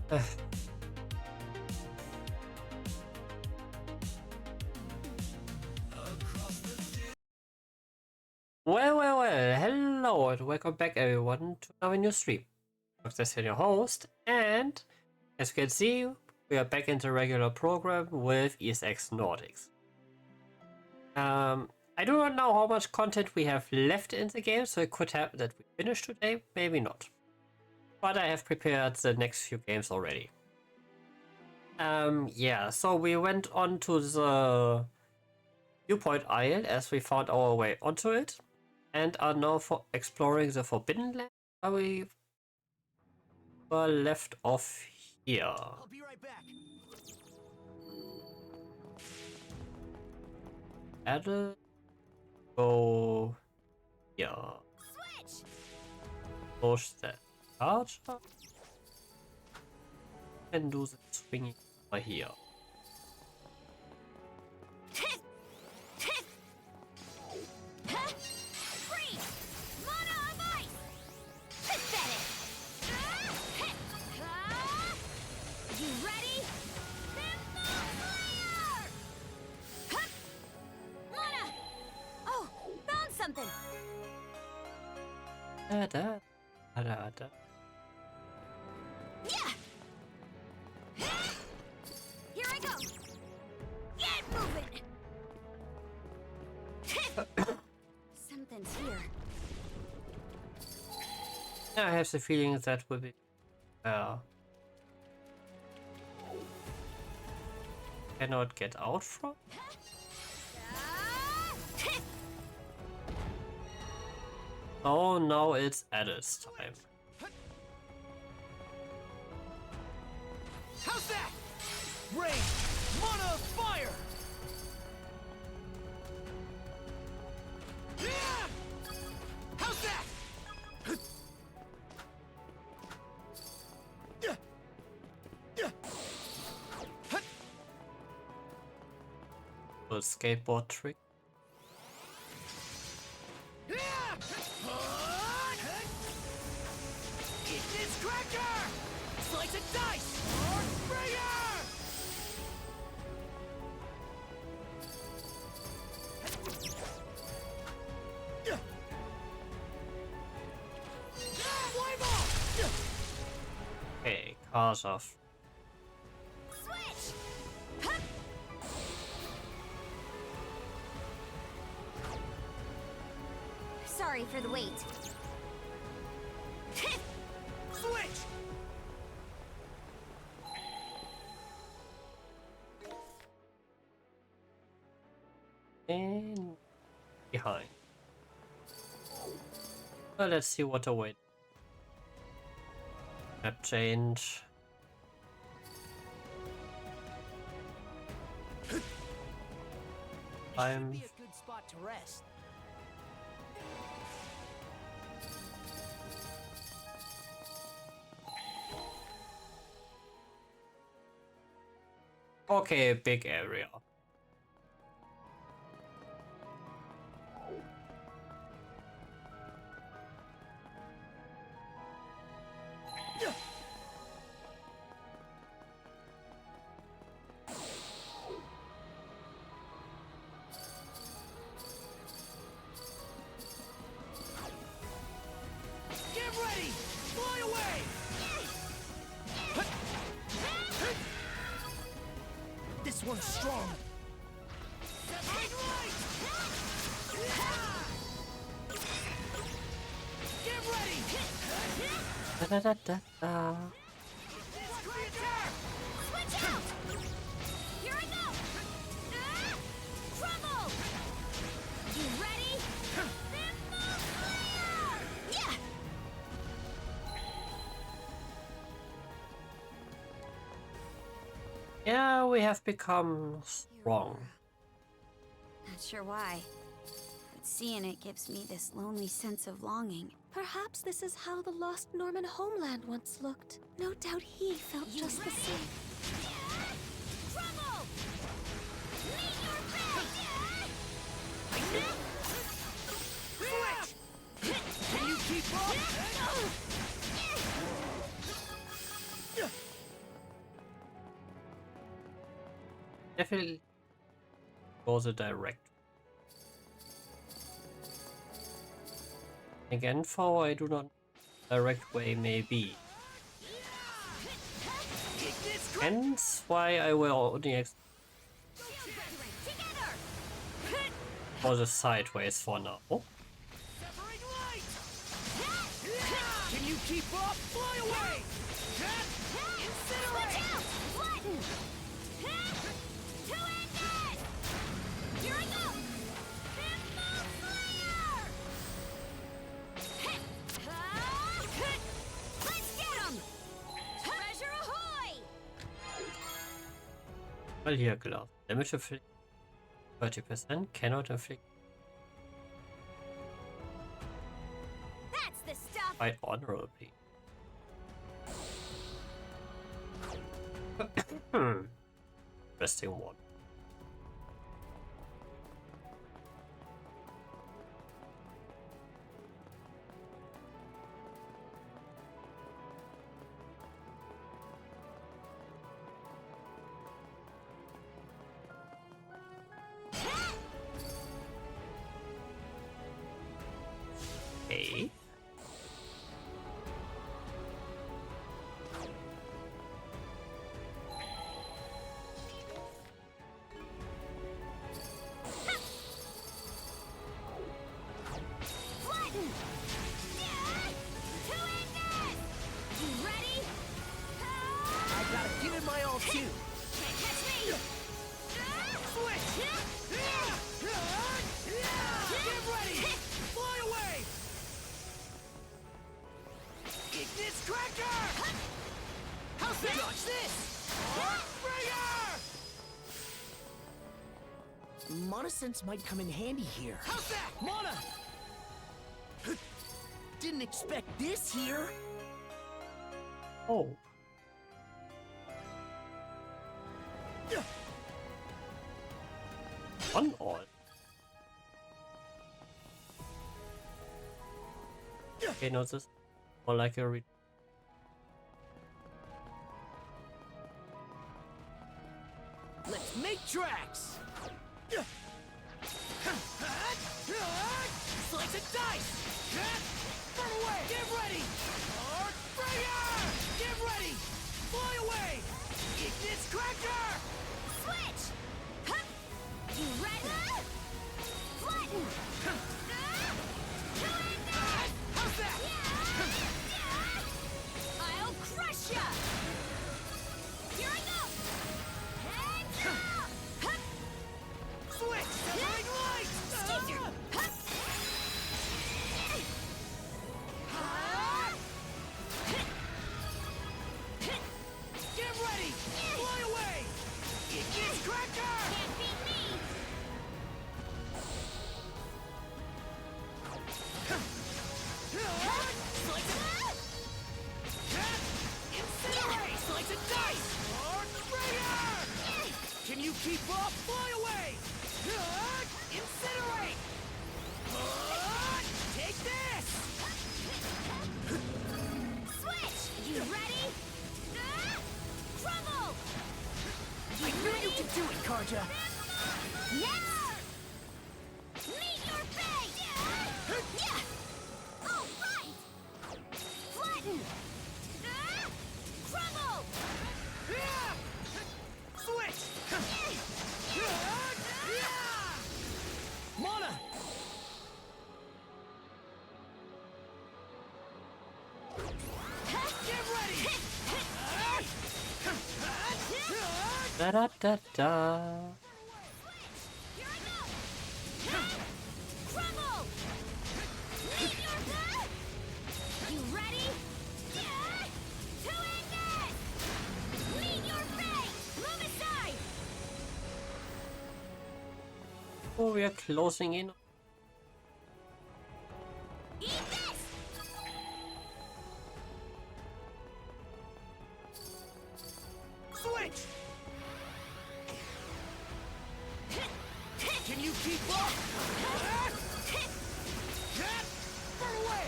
Well, hello and welcome back everyone to another new stream. I'm Destin, your host, and as you can see, we are back into regular program with X Nordics. I do not know how much content we have left in the game, so it could happen that we finish today, maybe not. But I have prepared the next few games already. Yeah, so we went on to the Viewpoint Isle as we found our way onto it. And are now for exploring the Forbidden Land, where we were left off here. I'll be right back. Addle, go here. Switch. Push that charger. And do the swinging over here. Da. Yeah. Here I go. Get moving. Something's here. I have the feeling that will be cannot get out from. Oh, now it's Addle's time. How's that? Rain, mana, fire. Yeah! How's that? Little skateboard trick. Eat this cracker! Slice and dice! Bringer! Okay, cars off. Switch. Sorry for the wait. Switch! And behind. Well, let's see what awaits. Map change. Should be a good spot to rest. Okay, big area. Get ready! Fly away! This one's strong. Get ready! Da, da, da, da. Switch out. Here I go. Trouble. You ready? Thimble Slayer. Yeah. Yeah, we have become strong. Not sure why, but seeing it gives me this lonely sense of longing. Perhaps this is how the lost Norman homeland once looked. No doubt he felt just the same. Trouble. Meet your fate. Can you keep up? Definitely go the direct. Again, for I do not direct way may be. Hence why I will only for the sideways for now. Severing light! Can you keep up? Fly away! Incinerate! Flatten! Two-handed! Here I go! Pinball Slayer! Let's get him! Treasure ahoy! Well, here, glove. Damage inflict 30%, cannot inflict That's the stuff! quite honorably. Interesting one. Okay. Flatten! Two-handed! You ready? I gotta give it my all too. Can't catch me! Switch! Get ready! Fly away! Ignis Cracker! How's that? Dodge this! Bringer! Mana Sense might come in handy here. How's that? Mana! Didn't expect this here. Oh. One all. Okay, no, this is more like a Let's make tracks! Slice and dice! Burn away! Get ready! Bringer! Get ready! Fly away! Ignis Cracker! Switch! You ready? Flatten! Two-handed! How's that? I'll crush ya! Here I go! Heads up! Switch! Severing light! Skizzer! Get ready! Fly away! Ignis Cracker! Can't beat me! Incinerate! Slice and dice! Bringer! Can you keep up? Fly away! Incinerate! Take this! Switch! You ready? Trouble! I knew you could do it, Karja! Next! Meet your fate! Yeah! All right! Flatten! Trouble! Switch! Mana! Get ready! da da da da. Here I go! Trouble! Meet your fate! You ready? Two-handed! Meet your fate! Move aside! Oh, we are closing in. Eat this! Switch! Can you keep up? Burn away!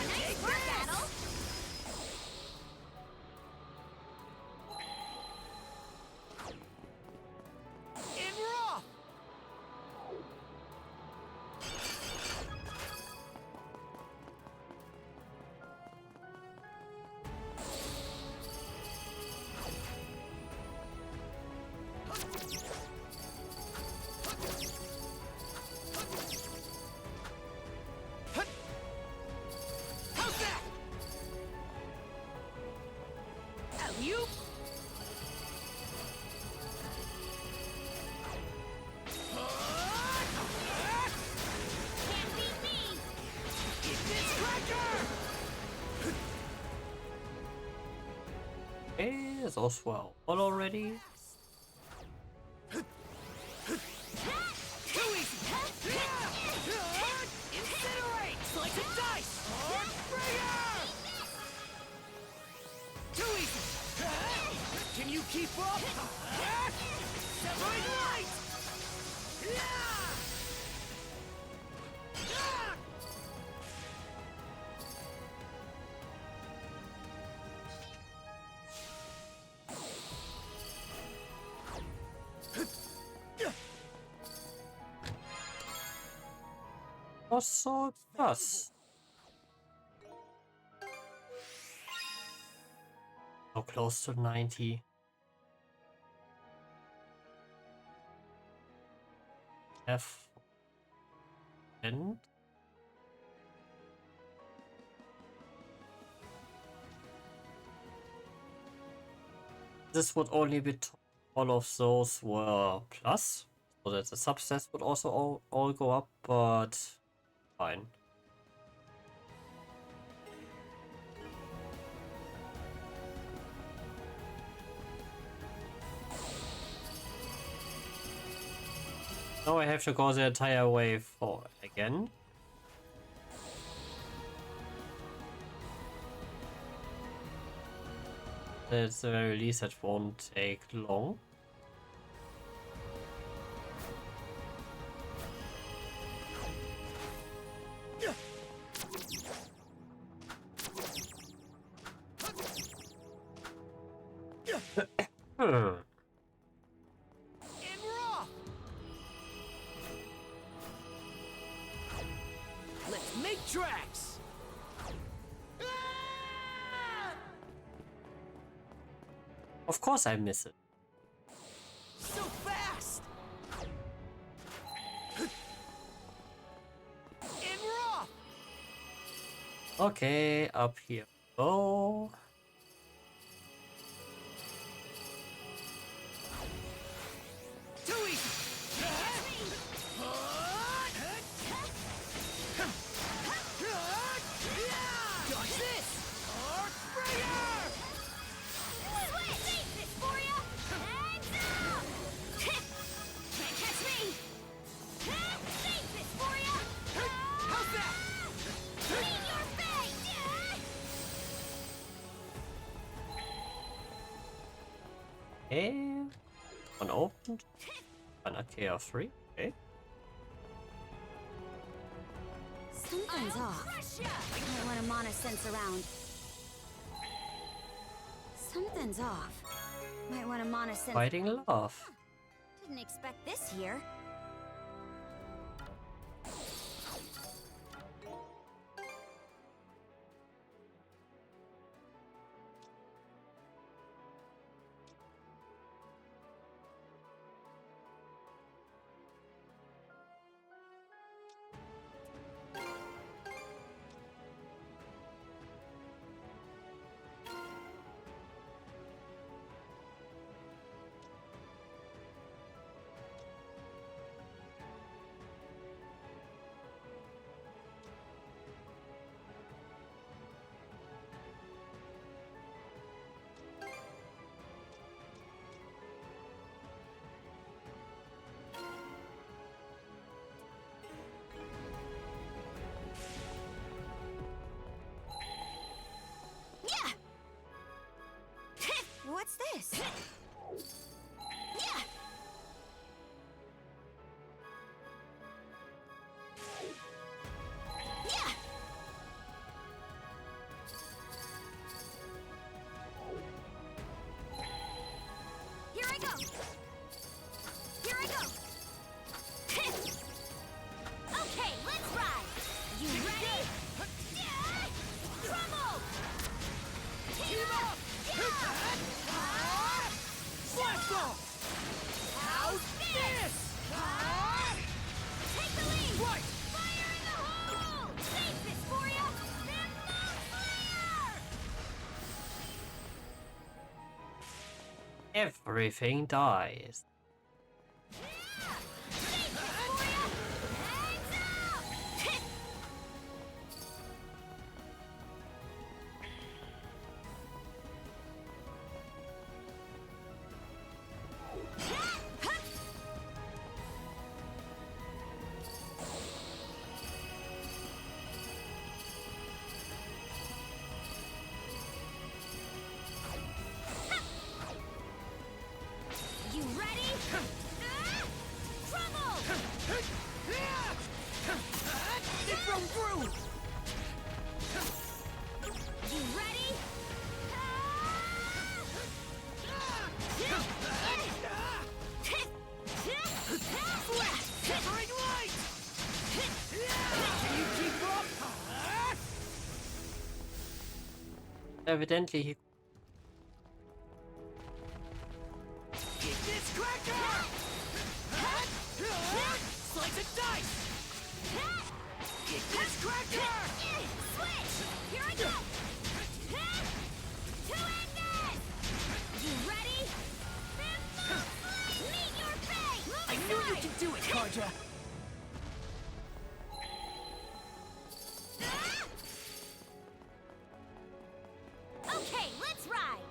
Nice work, battle! Okay, those were all already. Too easy! Incinerate! Slice and dice! Bringer! Too easy! Can you keep up? Severing light! Also, plus. So close to 90. F. And this would only be all of those were plus, so that the subsets would also all go up, but fine. Now I have to go the entire way for again. At the very least, it won't take long. Let's make tracks! Of course I miss it. So fast! In raw! Okay, up here. Go. Too easy! Dodge this! Bringer! Save this for ya! Heads up! Can't catch me! Save this for ya! How's that? Clean your face! Okay. One opened. An AK-3. Okay. Something's off. I want a mana sense around. Something's off. Might want a mana sense. Fighting love. Didn't expect this here. What's this? Yeah. Yeah. Here I go. Here I go. Okay, let's ride. You ready? Crumble. Team up. Blast off! How's this? Take the lead! Right! Fire in the hole! Save this for ya! Nimble Slayer! Everything dies. Save this for ya! Hands up! Evidently he... Get this cracker! Slice and dice! Get this cracker! Switch! Here I go! Two-handed! You ready? Meet your fate! I knew you could do it, Karja! Okay, let's ride!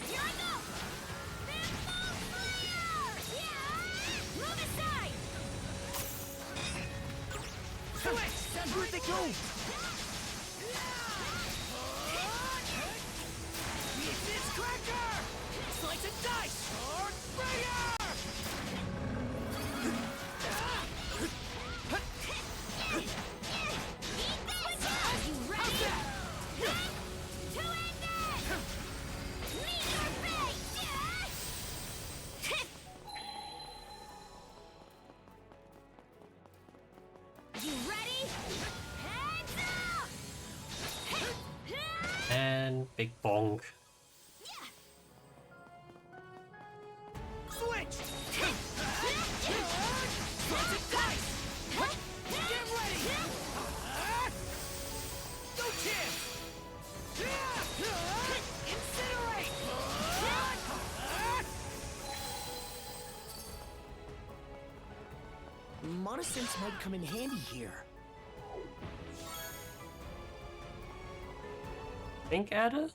Here I go! Bimbo Slayer! Yeah! Move aside! Switch! That's where they go! Get this cracker! Slice and dice! Or You ready? Two-handed! Meet your fate! You ready? Hands up! And big bonk. switch! Slice and dice! Get ready! No chance! Incinerate! Monosense might come in handy here. Think adder?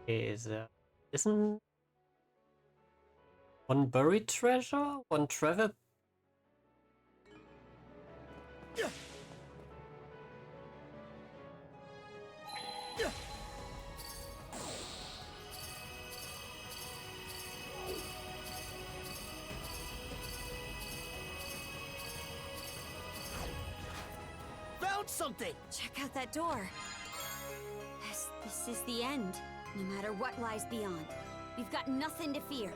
Is isn't one buried treasure? One travel? Found something! Check out that door. This is the end. No matter what lies beyond, we've got nothing to fear.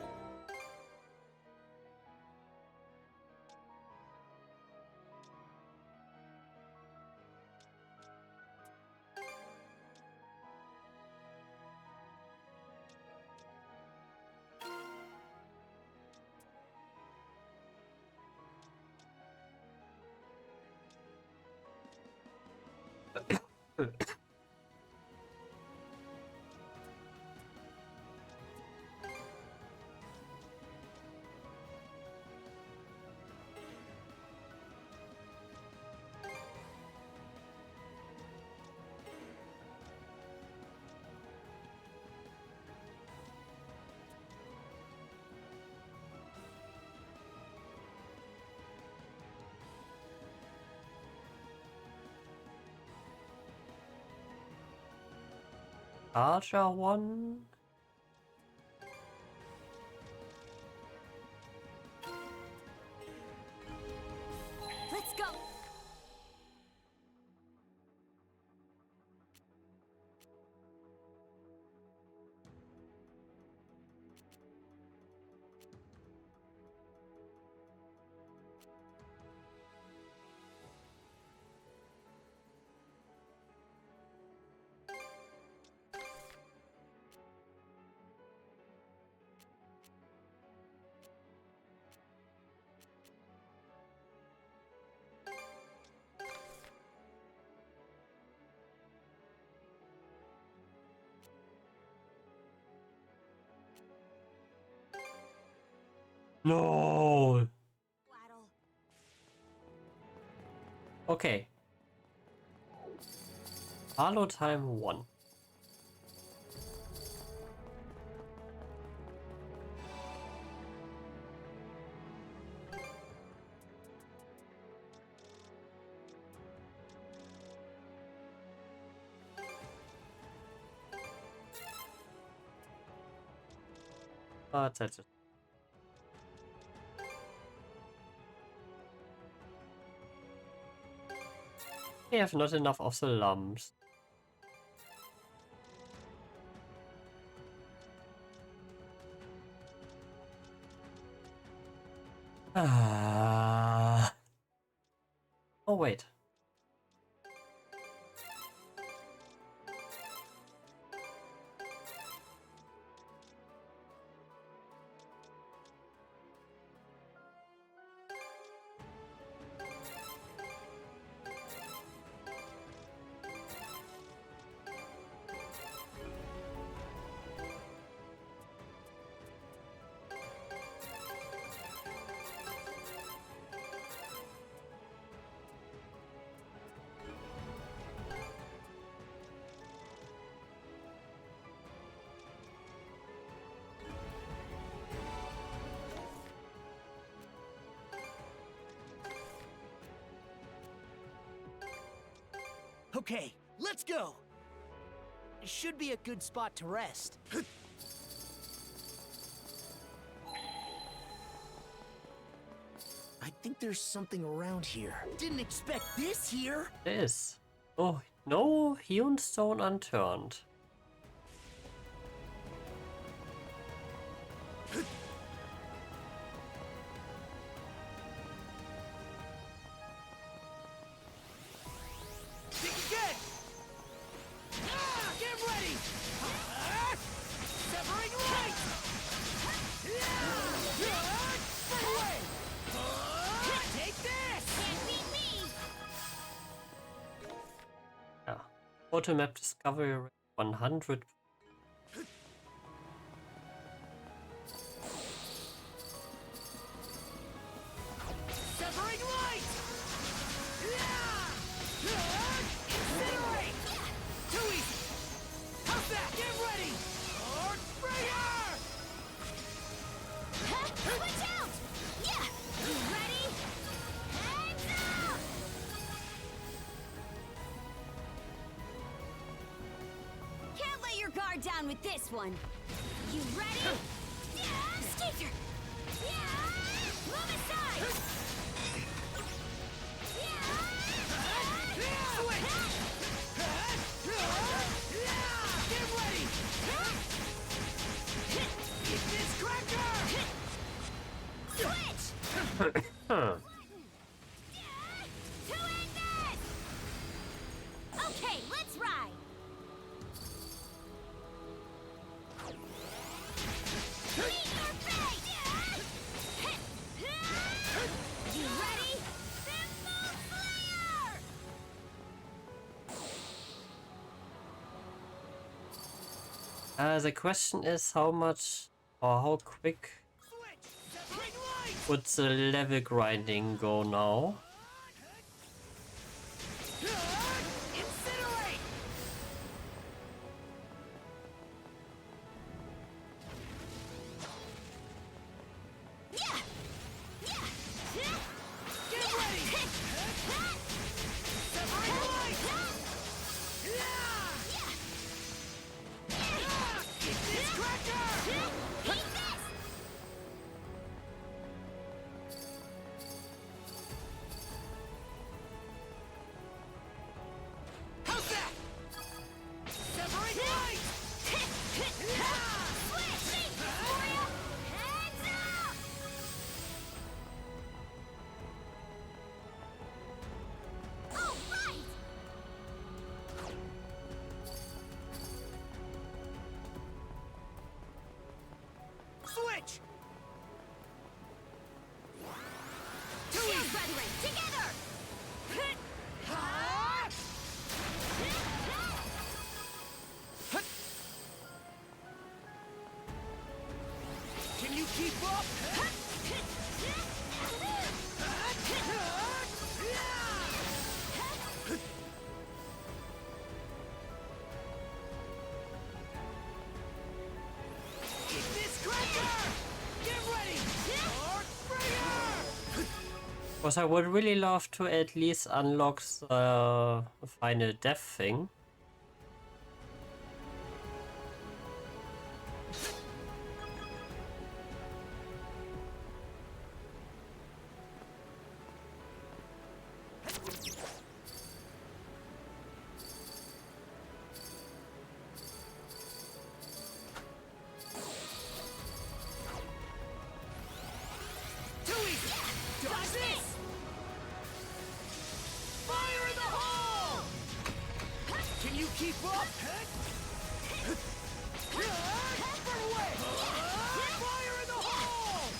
Larger one? Let's go. No. Waddle. Okay. Halo time 1. That's it. I have not enough of the lumps. Ah. Oh wait. Okay, let's go! Should be a good spot to rest. I think there's something around here. Didn't expect this here! This. Oh, no hewn stone unturned. Think again! Ah, get ready! Ah, severing light! Burn away! Take this! Can't beat me! Yeah. Auto map discovery rate 100. Severing light! Incinerate! Too easy! How's that? Get ready! Earthbringer! Watch out! Yeah! You ready? Heads up! Can't let your guard down with this one. You ready? Yeah! Skater! Yeah! Move aside! Yeah! Switch! Get ready! Eat this cracker! Switch! Huh. To end this! Okay, let's ride! Meet your fate! You ready? Symbol Slayer! The question is how much or how quick Switch! Severing light! would the level grinding go now? Incinerate! Yeah! Yeah! Get ready! Severing light! Eat this cracker! Eat this! How's that? Severing light! Switch! Warrior! Heads up! All right! Switch! Shield brethren, together! Ah! Can you keep up? Eat this cracker! Get ready! Earthbringer! Because I would really love to at least unlock the final death thing. keep up? Burn away! Fire in the hole!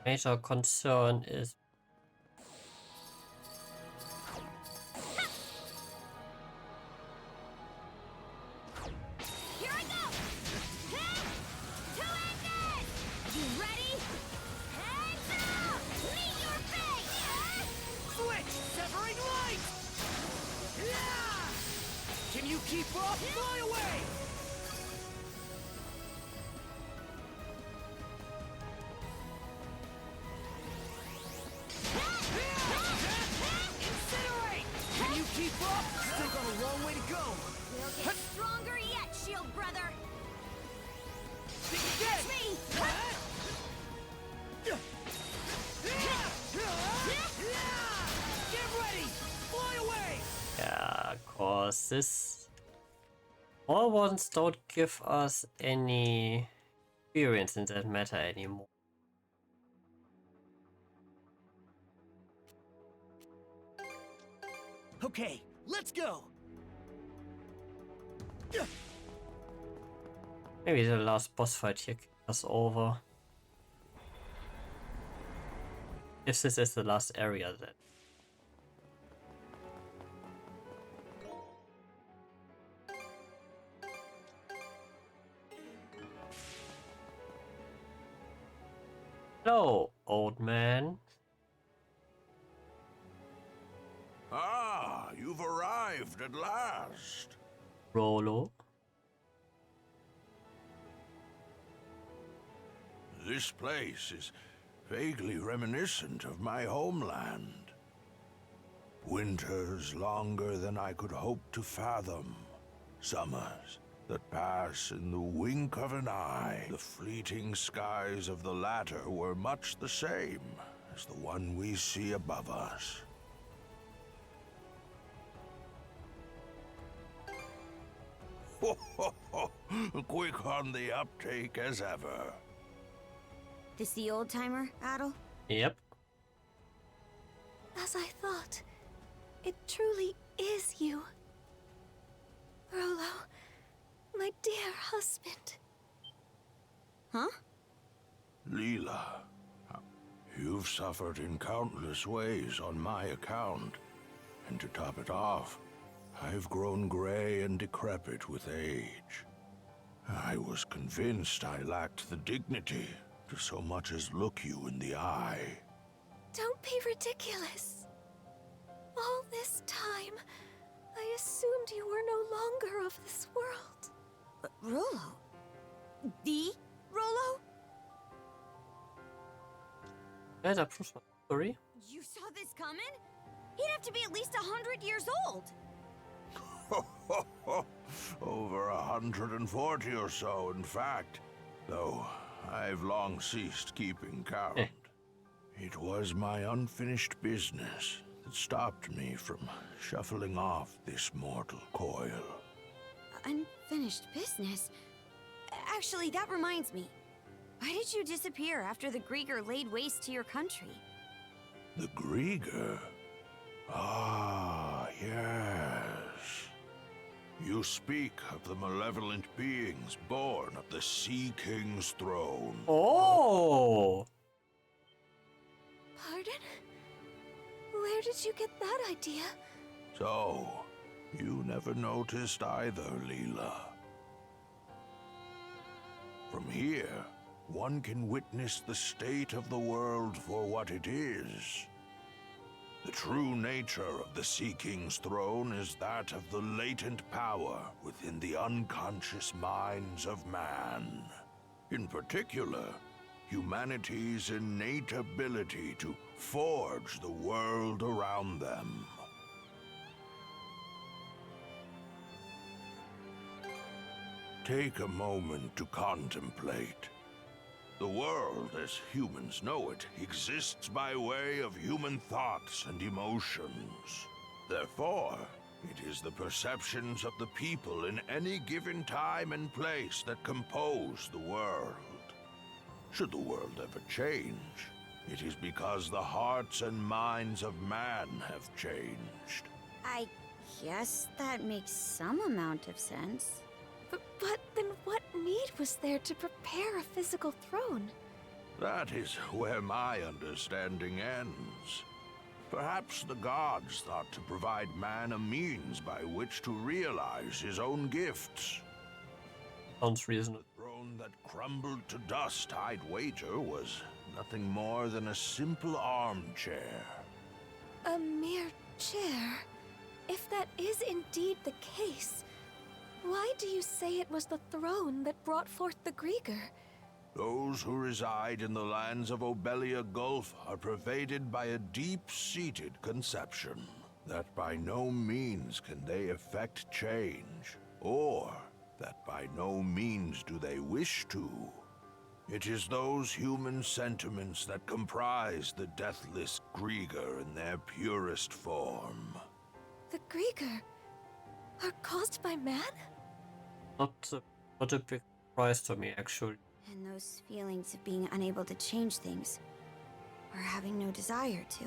Major concern is Here I go! To end this! You ready? Heads up! Meet your fate! Switch! Severing light! Yeah! Can you keep up? Fly away! Incinerate! Can you keep up? Still got a long way to go. We'll get stronger yet, Shield Brother! Catch me! Get ready! Fly away! yeah, cause this all ones don't give us any experience in that matter anymore. Okay, let's go! Maybe the last boss fight here kicked us over. If this is the last area then. Hello, old man. Ah, you've arrived at last. Rolo. This place is vaguely reminiscent of my homeland. Winters longer than I could hope to fathom. Summers that pass in the wink of an eye. The fleeting skies of the latter were much the same as the one we see above us. Ho ho ho! Quick on the uptake as ever. This the old timer, Adel? Yep. As I thought, it truly is you. Rolo, my dear husband. Huh? Leela, you've suffered in countless ways on my account. And to top it off, I've grown gray and decrepit with age. I was convinced I lacked the dignity to so much as look you in the eye. Don't be ridiculous. All this time, I assumed you were no longer of this world. Rolo? The Rolo? That approves my story. You saw this coming? He'd have to be at least 100 years old. Over 140 or so, in fact. Though I've long ceased keeping count. It was my unfinished business that stopped me from shuffling off this mortal coil. Unfinished business? Actually, that reminds me. Why did you disappear after the Grieger laid waste to your country? The Grieger? Ah, yes. You speak of the malevolent beings born of the Sea King's throne. Oh! Pardon? Where did you get that idea? So, you never noticed either, Leela. From here, one can witness the state of the world for what it is. The true nature of the Sea King's throne is that of the latent power within the unconscious minds of man. In particular, humanity's innate ability to forge the world around them. Take a moment to contemplate. The world, as humans know it, exists by way of human thoughts and emotions. Therefore, it is the perceptions of the people in any given time and place that compose the world. Should the world ever change, it is because the hearts and minds of man have changed. I guess that makes some amount of sense. But then what need was there to prepare a physical throne? That is where my understanding ends. Perhaps the gods thought to provide man a means by which to realize his own gifts. Sounds reasonable. The throne that crumbled to dust, I'd wager, was nothing more than a simple armchair. A mere chair? If that is indeed the case, why do you say it was the throne that brought forth the Grieger? Those who reside in the lands of Obelia Gulf are pervaded by a deep-seated conception that by no means can they effect change, or that by no means do they wish to. It is those human sentiments that comprise the deathless Grieger in their purest form. The Grieger are caused by man? Not a big surprise to me, actually. And those feelings of being unable to change things, or having no desire to.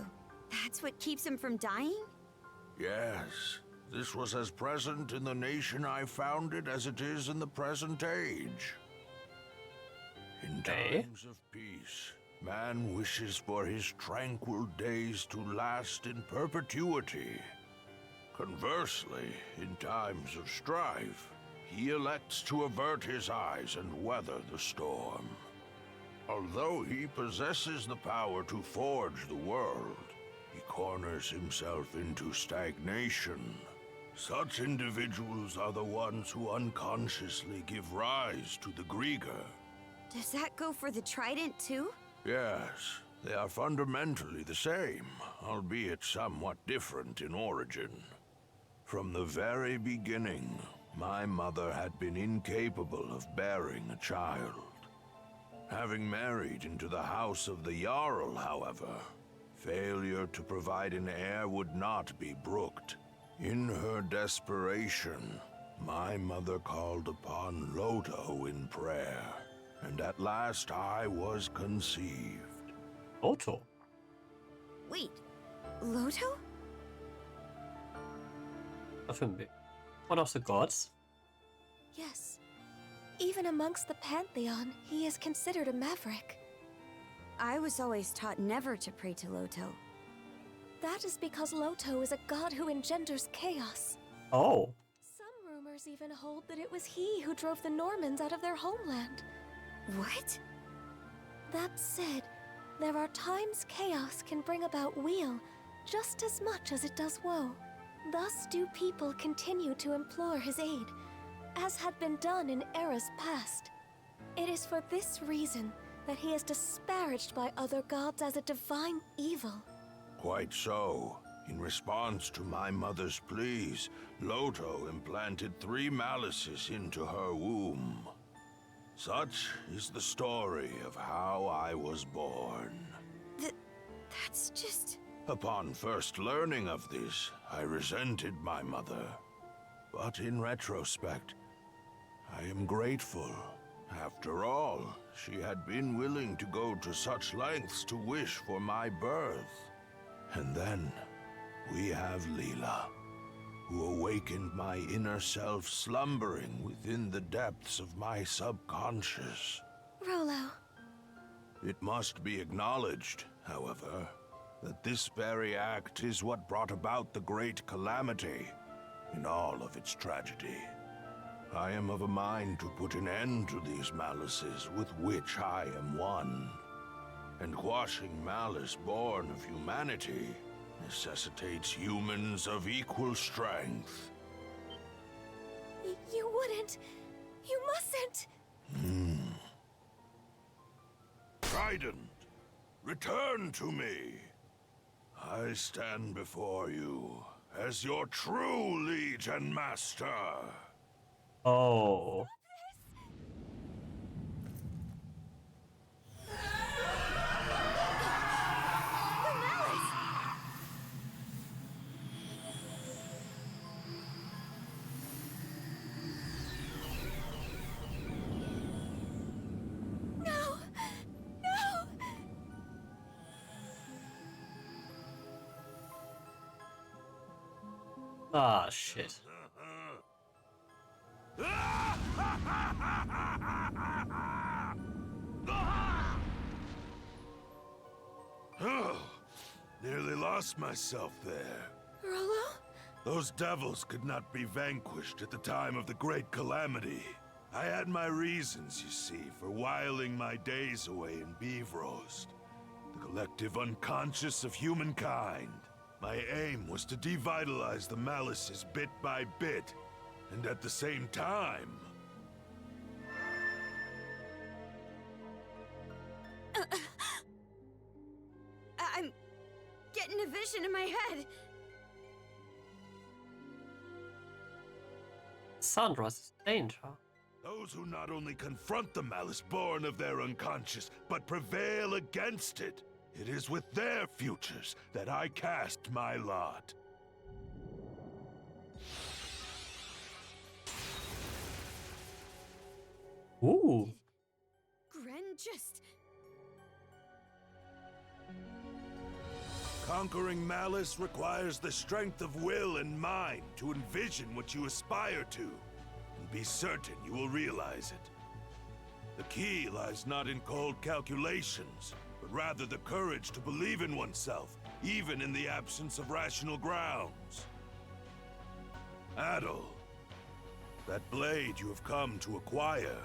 That's what keeps him from dying? Yes, this was as present in the nation I founded as it is in the present age. In times of peace, man wishes for his tranquil days to last in perpetuity. Conversely, in times of strife, he elects to avert his eyes and weather the storm. Although he possesses the power to forge the world, he corners himself into stagnation. Such individuals are the ones who unconsciously give rise to the Grieger. Does that go for the Trident too? Yes, they are fundamentally the same, albeit somewhat different in origin. From the very beginning, my mother had been incapable of bearing a child. Having married into the house of the Jarl, however, failure to provide an heir would not be brooked. In her desperation, my mother called upon Loto in prayer, and at last I was conceived. Loto? Wait, Loto? One of the gods? Yes. Even amongst the Pantheon, he is considered a maverick. I was always taught never to pray to Loto. That is because Loto is a god who engenders chaos. Oh. Some rumors even hold that it was he who drove the Normans out of their homeland. What? That said, there are times chaos can bring about weal just as much as it does woe. Thus do people continue to implore his aid, as had been done in eras past. It is for this reason that he is disparaged by other gods as a divine evil. Quite so. In response to my mother's pleas, Loto implanted 3 malices into her womb. Such is the story of how I was born. That's just... Upon first learning of this, I resented my mother. But in retrospect, I am grateful. After all, she had been willing to go to such lengths to wish for my birth. And then, we have Leela, who awakened my inner self slumbering within the depths of my subconscious. Rolo. It must be acknowledged, however, that this very act is what brought about the great calamity in all of its tragedy. I am of a mind to put an end to these malices with which I am one. And quashing malice born of humanity necessitates humans of equal strength. You wouldn't. You mustn't. Trident, return to me. I stand before you as your true liege and master. Oh. Ah, shit. Nearly lost myself there. Rollo? Those devils could not be vanquished at the time of the Great Calamity. I had my reasons, you see, for whiling my days away in Beevrost. The collective unconscious of humankind. My aim was to devitalize the Malices bit by bit, and at the same time... I'm getting a vision in my head. Sandra's danger. Those who not only confront the malice born of their unconscious, but prevail against it. It is with their futures that I cast my lot. Ooh. Gren just... Conquering malice requires the strength of will and mind to envision what you aspire to, and be certain you will realize it. The key lies not in cold calculations, but rather the courage to believe in oneself, even in the absence of rational grounds. Adol, that blade you have come to acquire,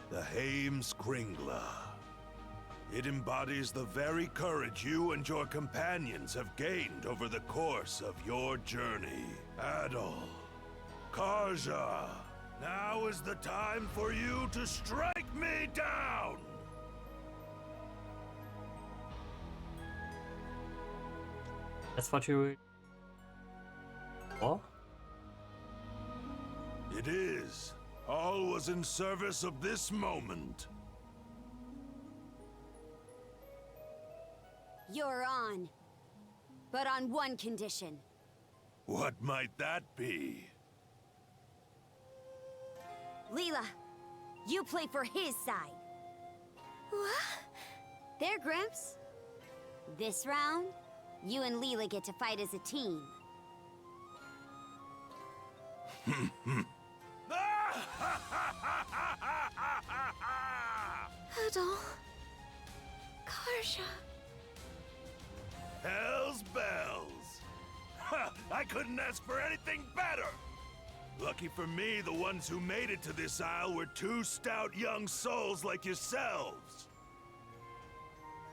the Haim's Kringla. It embodies the very courage you and your companions have gained over the course of your journey. Adol, Karja, now is the time for you to strike me down! That's what you... What? It is. All was in service of this moment. You're on. But on one condition. What might that be? Leela, you play for his side. What? There, Grimps. This round, you and Leela get to fight as a team. Adol. Karja. Hell's bells! Ha! I couldn't ask for anything better! Lucky for me, the ones who made it to this isle were two stout young souls like yourselves.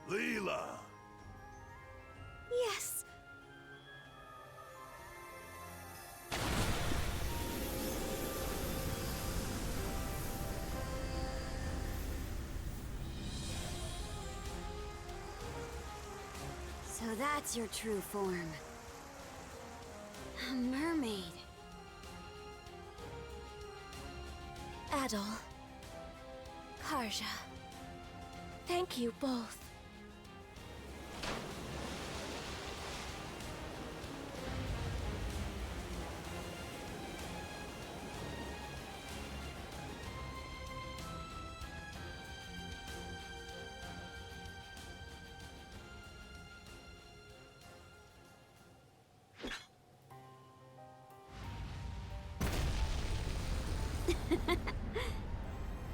Leela! Yes. So that's your true form. A mermaid. Adol. Karja. Thank you both.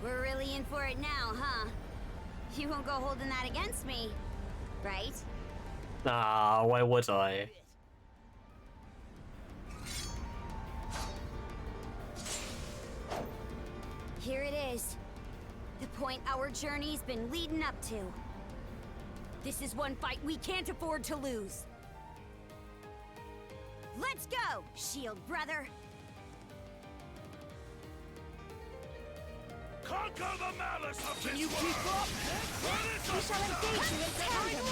We're really in for it now, huh? You won't go holding that against me, right? Nah, why would I? Here it is. The point our journey's been leading up to. This is one fight we can't afford to lose. Let's go, Shield brother! Conquer the malice of Can this you world! keep up? We shall engage you in tandem.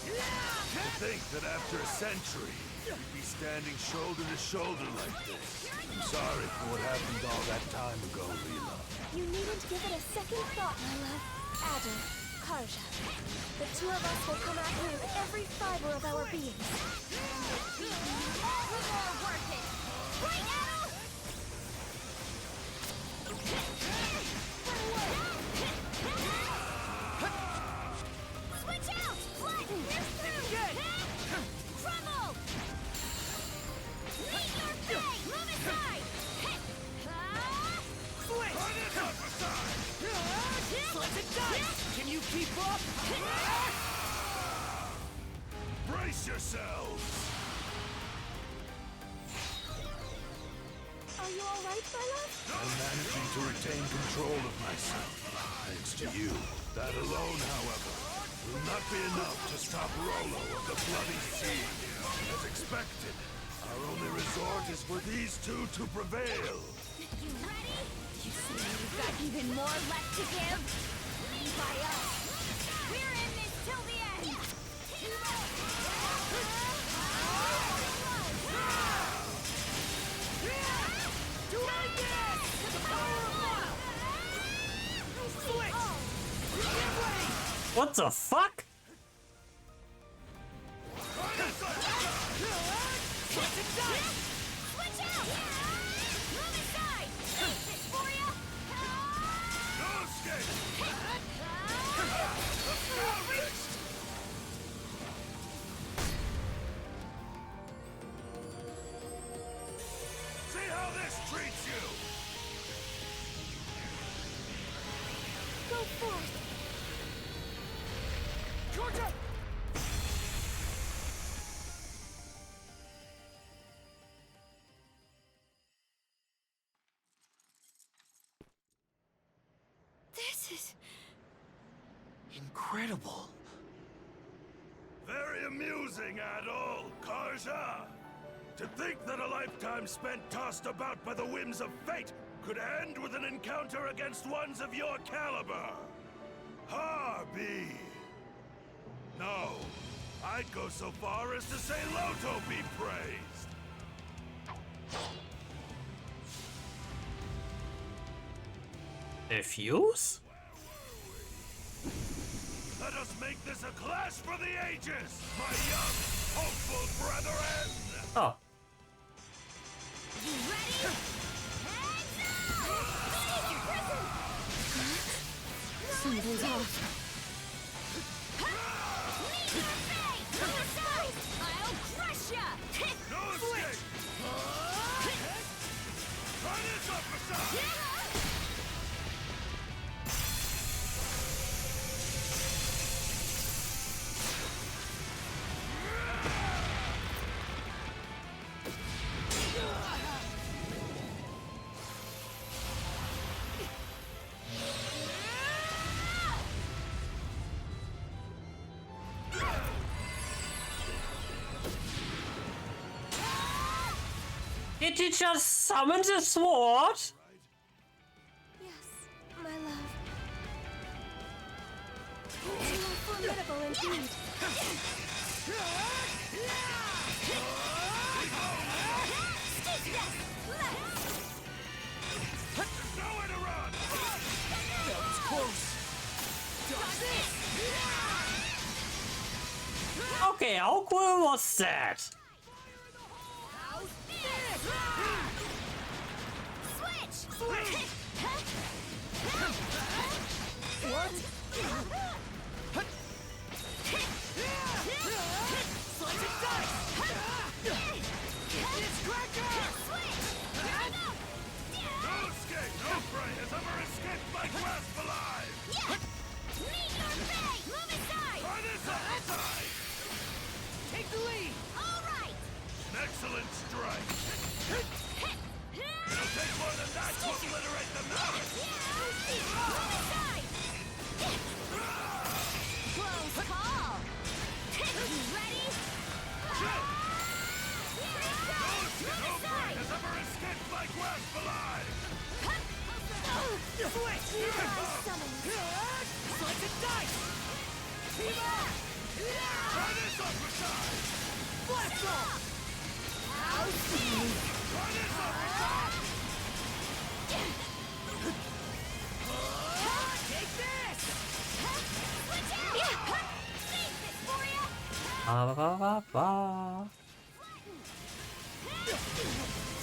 To think that after a century, we'd be standing shoulder to shoulder like this. I'm sorry for what happened all that time ago, Leela. You needn't give it a second thought, my love. Adol. Karja. The two of us will come at you with every fiber of our beings. All the more worth it! Right, Adol? Switch out! Flatten! Crumble! Slice and dice! Can you keep up? Brace yourselves! Are you alright, my love? I'm managing to retain control of myself, thanks to you. That alone, however, will not be enough to stop Rolo of the Bloody Sea. As expected, our only resort is for these two to prevail. You ready? You see you've got even more left to give? Lead by us. We're in this till the end. Do like this! The power of now! Switch! Get ready! What the fuck? Slice and dice! Switch out! Move aside! Take this for ya! No escape! See how this treats you! Go forth. Georgia! This is... Incredible. Very amusing, Adol, Karja. To think that a lifetime spent tossed about by the whims of fate could end with an encounter against ones of your caliber. Harbi. No, I'd go so far as to say Loto be praised. Diffuse? Let us make this a clash for the ages, my young, hopeful brethren! Oh. You ready? Heads up! Escape your prison! Something's off. Meet your fate! To the side! I'll crush ya! No escape! Try this uppercut! Did you just summon the sword? Yes, my love. You are formidable indeed. Nowhere to run! That was close. Okay, how cool was that? Switch! What? Slice and dice! It's cracker! No escape! No prey has ever escaped my grasp alive! Meet your fate! Move aside! Try this upside! Take the lead! All right! An excellent strike! It'll take more than that to obliterate the mountain! Move aside! Close call! You ready? No prey has ever escaped my grasp alive! Switch! Slice and dice! Team up! Try this upside! Blast off! Try this upside! Take this! Switch out! Save this for ya! Ba ba ba ba.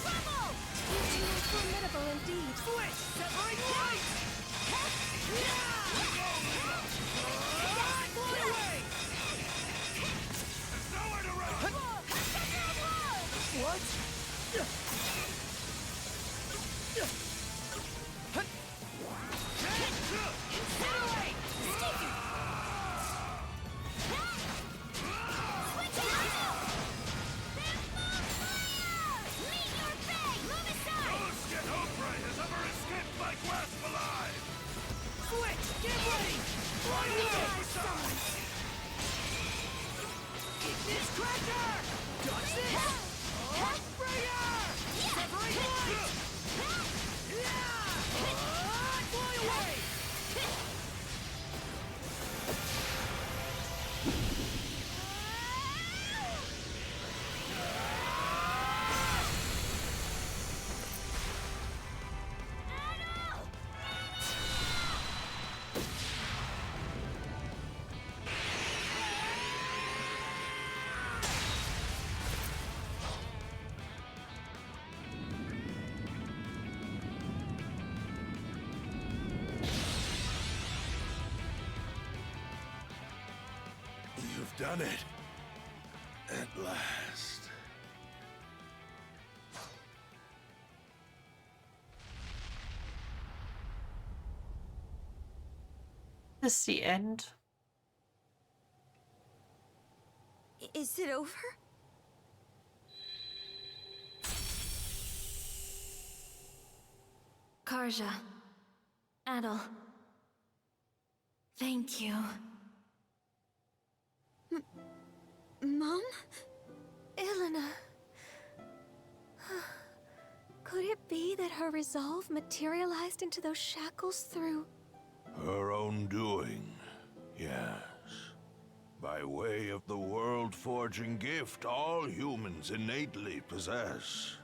Trouble! You are formidable indeed. Switch! Separate right! Fly away! There's nowhere to run! What? Incinerate! Cracker! Dodge this! Earthbringer! Separate light! Fly away! You've done it. At last. Is this the end? Is it over? Karja. Adel. Thank you. Mom? Elena. Could it be that her resolve materialized into those shackles through... Her own doing, yes. By way of the world-forging gift all humans innately possess.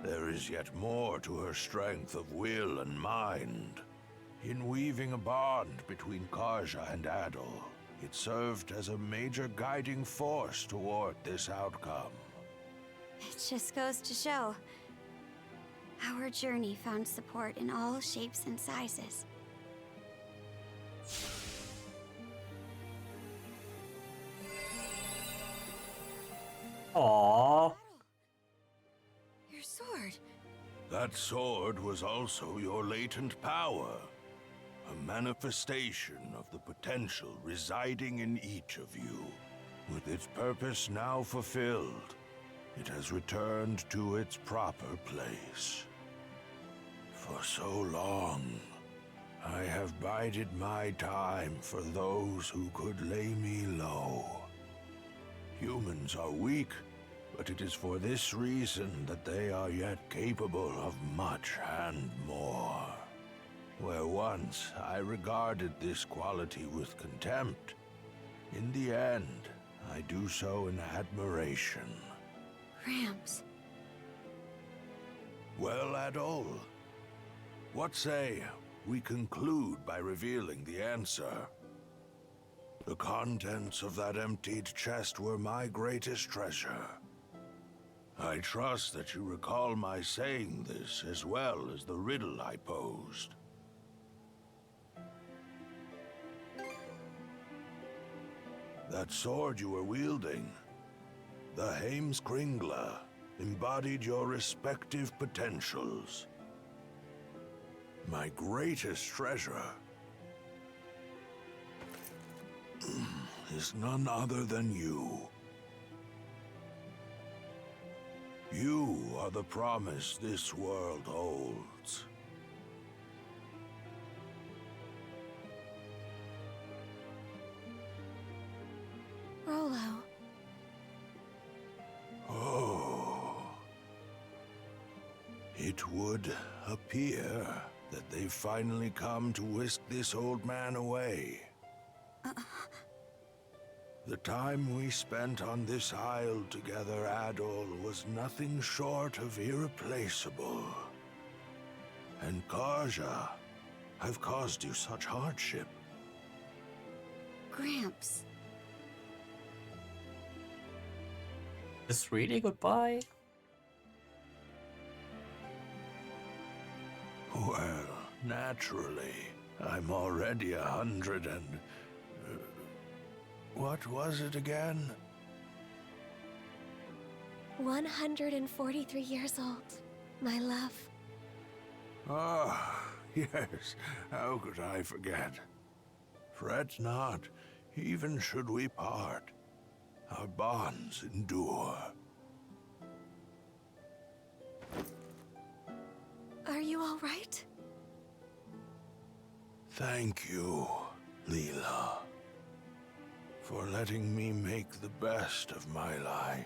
There is yet more to her strength of will and mind. In weaving a bond between Karja and Adel, it served as a major guiding force toward this outcome. It just goes to show. Our journey found support in all shapes and sizes. Aww. Your sword. That sword was also your latent power. A manifestation of the potential residing in each of you. With its purpose now fulfilled, it has returned to its proper place. For so long, I have bided my time for those who could lay me low. Humans are weak, but it is for this reason that they are yet capable of much and more. Where once I regarded this quality with contempt, in the end, I do so in admiration. Gramps. Well, Adol, what say we conclude by revealing the answer? The contents of that emptied chest were my greatest treasure. I trust that you recall my saying this as well as the riddle I posed. That sword you were wielding, the Heimskringla, embodied your respective potentials. My greatest treasure is none other than you. You are the promise this world holds. Rolo. Oh. It would appear that they've finally come to whisk this old man away. The time we spent on this isle together, Adol, was nothing short of irreplaceable. And Karja have caused you such hardship. Gramps. Is really goodbye? Well, naturally. I'm already 100 and... what was it again? 143 years old, my love. Ah, yes. How could I forget? Fret not, even should we part. Our bonds endure. Are you all right? Thank you, Leela, for letting me make the best of my life.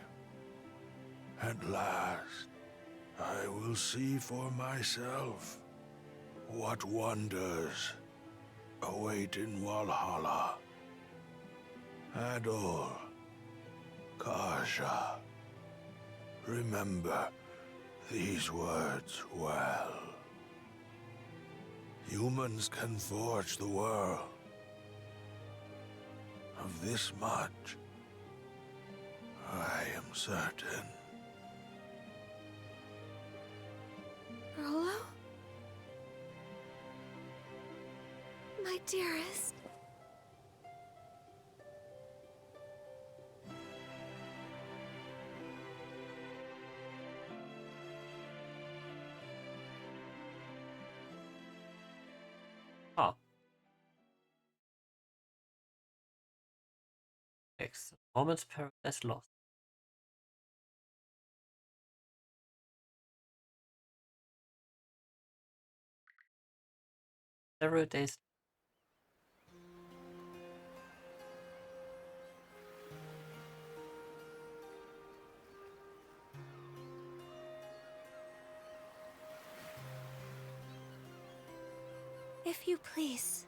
At last, I will see for myself what wonders await in Valhalla. Adol, Karja, remember these words well. Humans can forge the world. Of this much, I am certain. Rolo? My dearest. Ah. X. Moment's paradise lost. Several days. If you please.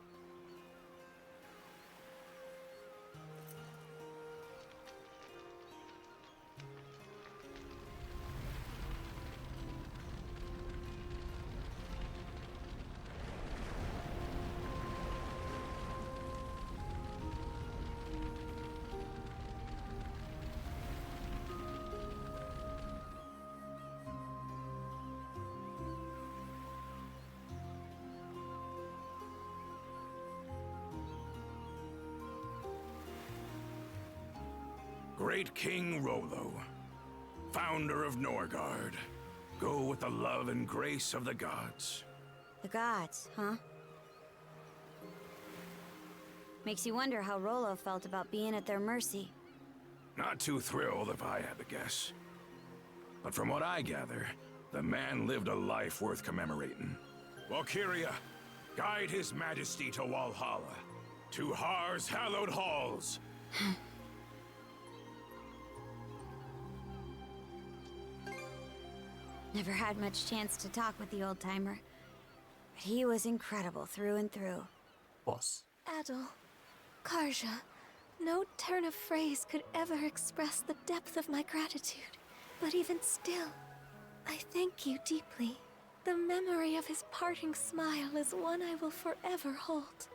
Great King Rolo, founder of Norgard, go with the love and grace of the gods. The gods, huh? Makes you wonder how Rolo felt about being at their mercy. Not too thrilled if I had to guess. But from what I gather, the man lived a life worth commemorating. Valkyria, guide his majesty to Valhalla, to Har's hallowed halls. Never had much chance to talk with the old-timer, but he was incredible through and through. Was. Adol, Karja, no turn of phrase could ever express the depth of my gratitude. But even still, I thank you deeply. The memory of his parting smile is one I will forever hold.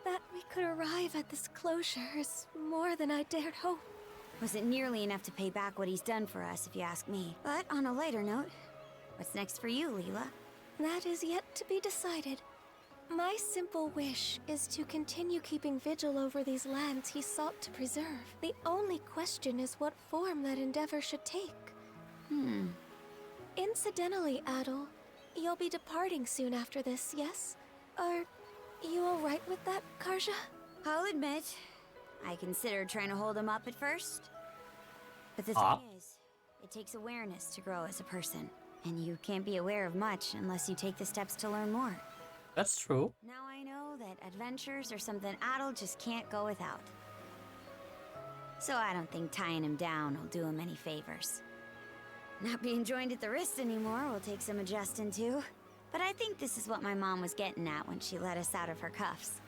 That we could arrive at this closure is more than I dared hope. Wasn't nearly enough to pay back what he's done for us, if you ask me. But on a lighter note, what's next for you, Leela? That is yet to be decided. My simple wish is to continue keeping vigil over these lands he sought to preserve. The only question is what form that endeavor should take. Incidentally, Adol, you'll be departing soon after this, yes? Are you alright with that, Karja? I'll admit, I considered trying to hold him up at first. But the Ah. thing is, it takes awareness to grow as a person. And you can't be aware of much unless you take the steps to learn more. That's true. Now I know that adventures are something Adol just can't go without. So I don't think tying him down will do him any favors. Not being joined at the wrist anymore will take some adjusting to. But I think this is what my mom was getting at when she let us out of her cuffs.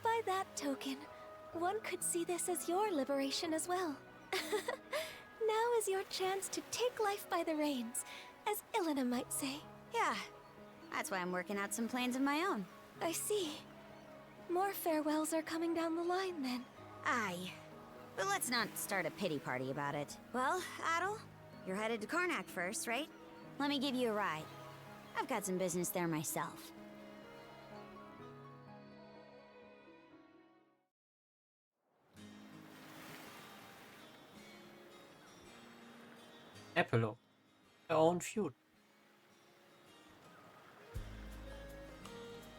By that token, one could see this as your liberation as well. Now is your chance to take life by the reins, as Ilena might say. Yeah, that's why I'm working out some plans of my own. I see. More farewells are coming down the line, then. Aye. But let's not start a pity party about it. Well, Adol, you're headed to Karnak first, right? Let me give you a ride. I've got some business there myself. Epilogue. Their own feud.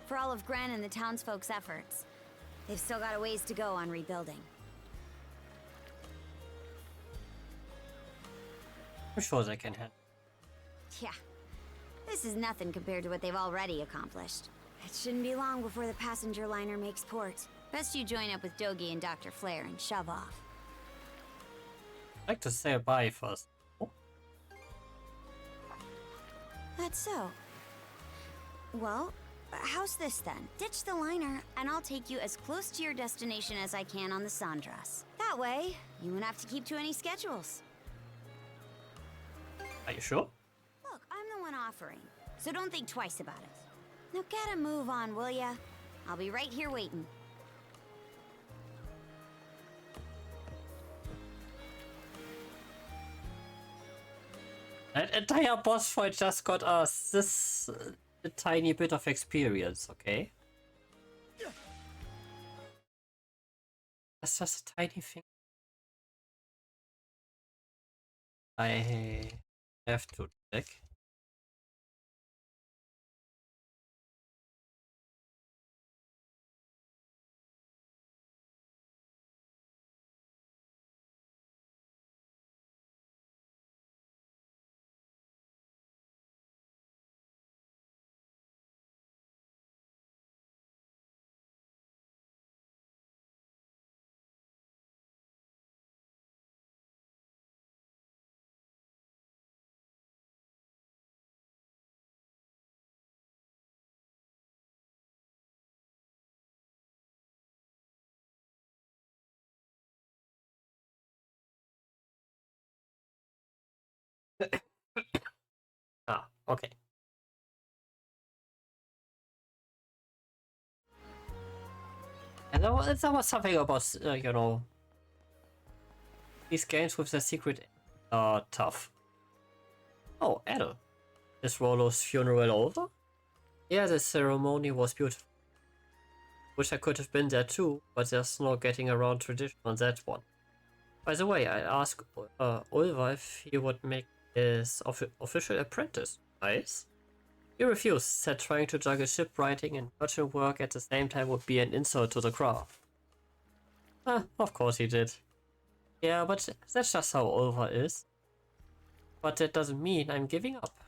For all of Gren and the townsfolk's efforts, they've still got a ways to go on rebuilding. I'm sure they can handle. Yeah. This is nothing compared to what they've already accomplished. It shouldn't be long before the passenger liner makes port. Best you join up with Dogi and Dr. Flare and shove off. I'd like to say bye first. Oh, That's so. Well, how's this then? Ditch the liner, and I'll take you as close to your destination as I can on the Sandras. That way, you won't have to keep to any schedules. are you sure? Look, I'm the one offering, so don't think twice about it. Now get a move on, will ya? I'll be right here waiting. That entire boss fight just got us this a tiny bit of experience, okay? That's just a tiny thing. I have to check. Ah, okay. And there was something about, you know, these games with the secret are tough. Oh, Adel. Is Rollo's funeral over? Yeah, the ceremony was beautiful. Wish I could have been there too, but there's no getting around tradition on that one. By the way, I asked Ulva if he would make his official apprentice. Nice. He refused, said trying to juggle shipwriting and merchant work at the same time would be an insult to the craft. Of course he did. Yeah, but that's just how Ulva is. But that doesn't mean I'm giving up.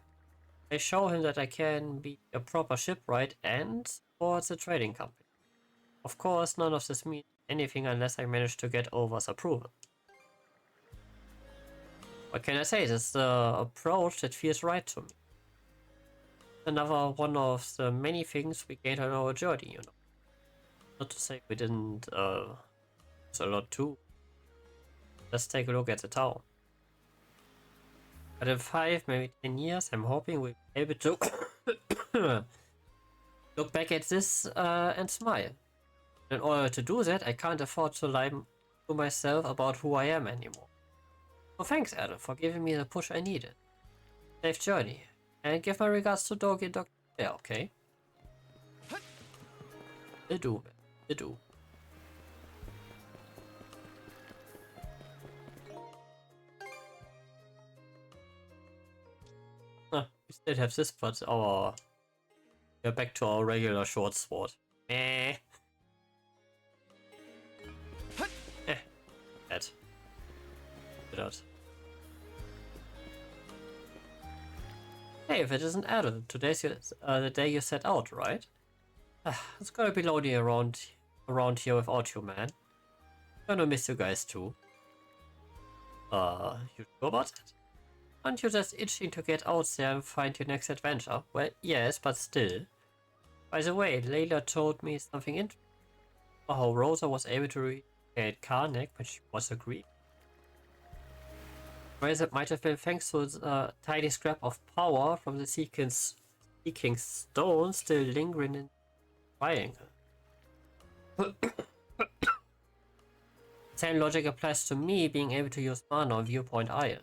I show him that I can be a proper shipwright and support the trading company. Of course, none of this means anything unless I manage to get Ulva's approval. What can I say? This is the approach that feels right to me. Another one of the many things we gained on our journey, you know. Not to say we didn't use a lot too. Let's take a look at the town. But in 5, maybe 10 years, I'm hoping we'll be able to look back at this and smile. In order to do that, I can't afford to lie to myself about who I am anymore. So thanks, Adam, for giving me the push I needed. Safe journey. And give my regards to Dogi and Dr. Yeah, okay? They do, man. They do. We still have this, but we're back to our regular short sword. Bad. Without. Hey, if it isn't Adam, today's the day you set out, right? It's gonna be lonely around here without you, man. Gonna miss you guys too. You sure about that? Aren't you just itching to get out there and find your next adventure? Well, yes, but still. By the way, Layla told me something interesting. How Rosa was able to recreate Karnak when she was a Greek. Well, that might have been thanks to the tiny scrap of power from the Seeking Stone still lingering in the triangle. Same logic applies to me being able to use mana on Viewpoint Isle.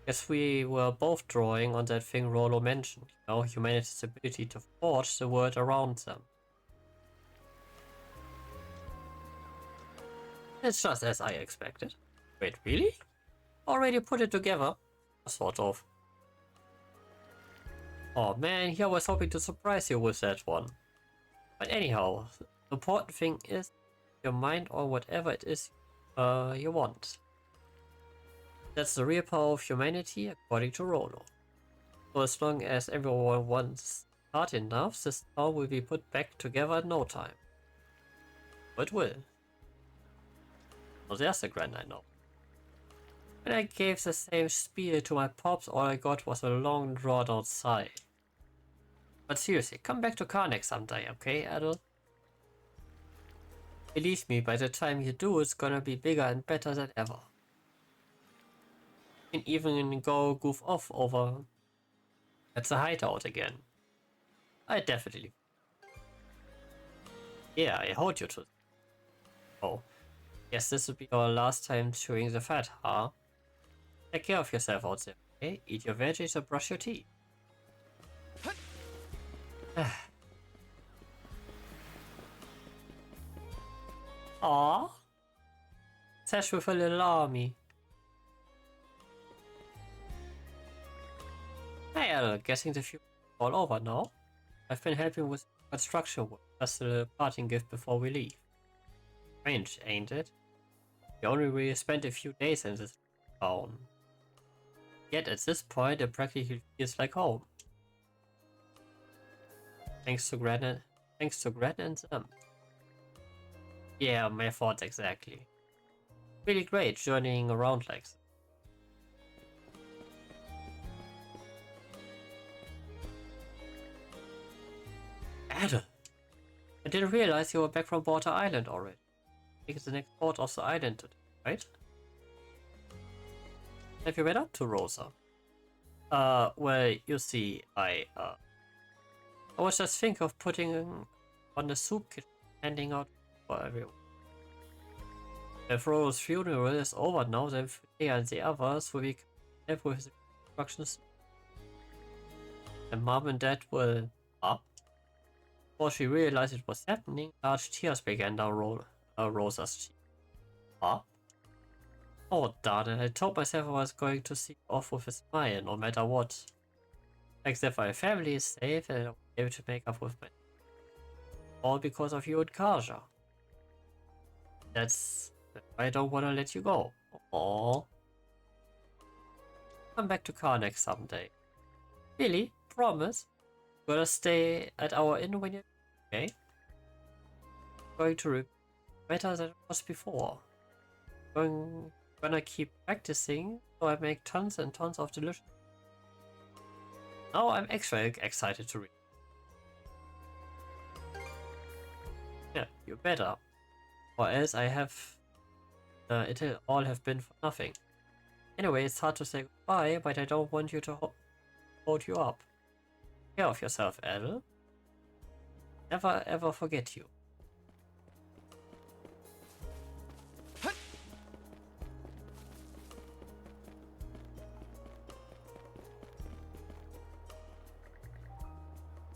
Guess we were both drawing on that thing Rollo mentioned, you know, humanity's ability to forge the world around them. It's just as I expected. Wait, really? Already put it together? Sort of. Oh man, here I was hoping to surprise you with that one. But anyhow, the important thing is your mind or whatever it is you want. That's the real power of humanity according to Rollo. So as long as everyone wants hard enough, this town will be put back together in no time. It will. Oh, there's the grand I know. When I gave the same spiel to my pops, all I got was a long drawn out sigh. But seriously, come back to Karnak someday, okay, Adel? Believe me, by the time you do, it's gonna be bigger and better than ever. You can even go goof off over at the hideout again. I definitely. Yeah, I hold you to. Oh, yes, this will be our last time chewing the fat, huh? Take care of yourself out there, okay? Eat your veggies and brush your teeth. Aww. Sash with a little army. Well, guessing the future is all over now. I've been helping with construction work. That's the parting gift before we leave. Strange, ain't it? We only really spent a few days in this town. Yet at this point, it practically feels like home. Thanks to Gran and them. Yeah, my thoughts exactly. Really great journeying around like this. Adel! I didn't realize you were back from Border Island already. I think it's the next port of the island today, right? Have you read up to Rosa? Well, you see, I was just thinking of putting on the soup kitchen, handing out for everyone. If Rosa's funeral is over now, then Freya and the others will be help with the instructions. And Mom and Dad will up. Before she realized it was happening, large tears began down Rosa's cheek. Up? Oh darn it, I told myself I was going to see off with a smile, no matter what. Except my family is safe and I'll be able to make up with my... All because of you and Karja. That's why I don't want to let you go. Aww. Come back to Karnak someday. Really? Promise? Gonna stay at our inn when you're okay? Going to be better than it was before. Gonna keep practicing so I make tons and tons of delicious. Now I'm extra excited to read. Yeah, you better. Or else I have... it'll all have been for nothing. Anyway, it's hard to say goodbye, but I don't want you to hold you up. Take care of yourself, Adel. Never ever forget you.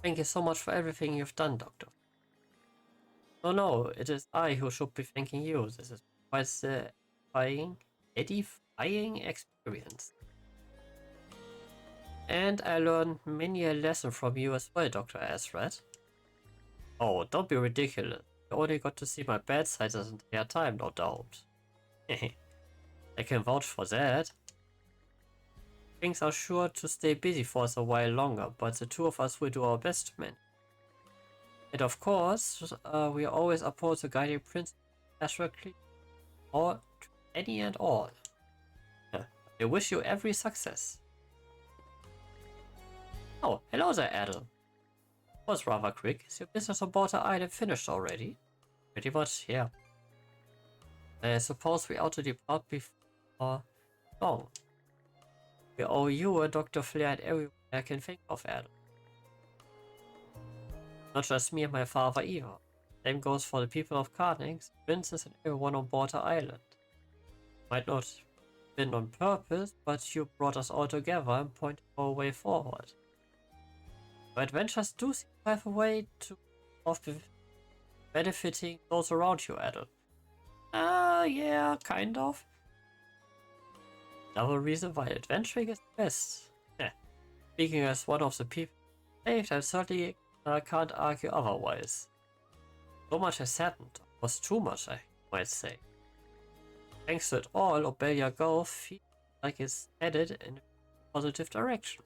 Thank you so much for everything you've done, Doctor. No, it is I who should be thanking you. This is quite the edifying experience. And I learned many a lesson from you as well, Dr. Azred. Oh, don't be ridiculous. You only got to see my bad side this entire time, no doubt. I can vouch for that. Things are sure to stay busy for us a while longer, but the two of us will do our best to manage. And of course, we are always uphold the guiding principle accurately, or to any and all. I wish you every success. Oh, hello there, Adel. Was rather quick. Is your business on Border Island finished already? Pretty much, yeah. I suppose we ought to depart before long. We owe you and Dr. Flair and everyone I can think of, Adel. Not just me and my father either. Same goes for the people of Karnak, princes and everyone on Border Island. Might not have been on purpose, but you brought us all together and pointed our way forward. Your adventures do seem to have a way of benefiting those around you, Adel. Yeah, kind of. Another reason why adventuring is the best. Yeah. Speaking as one of the people saved, I certainly can't argue otherwise. So much has happened, was too much, I might say. Thanks to it all, Obelia Gulf feels like it's headed in a positive direction.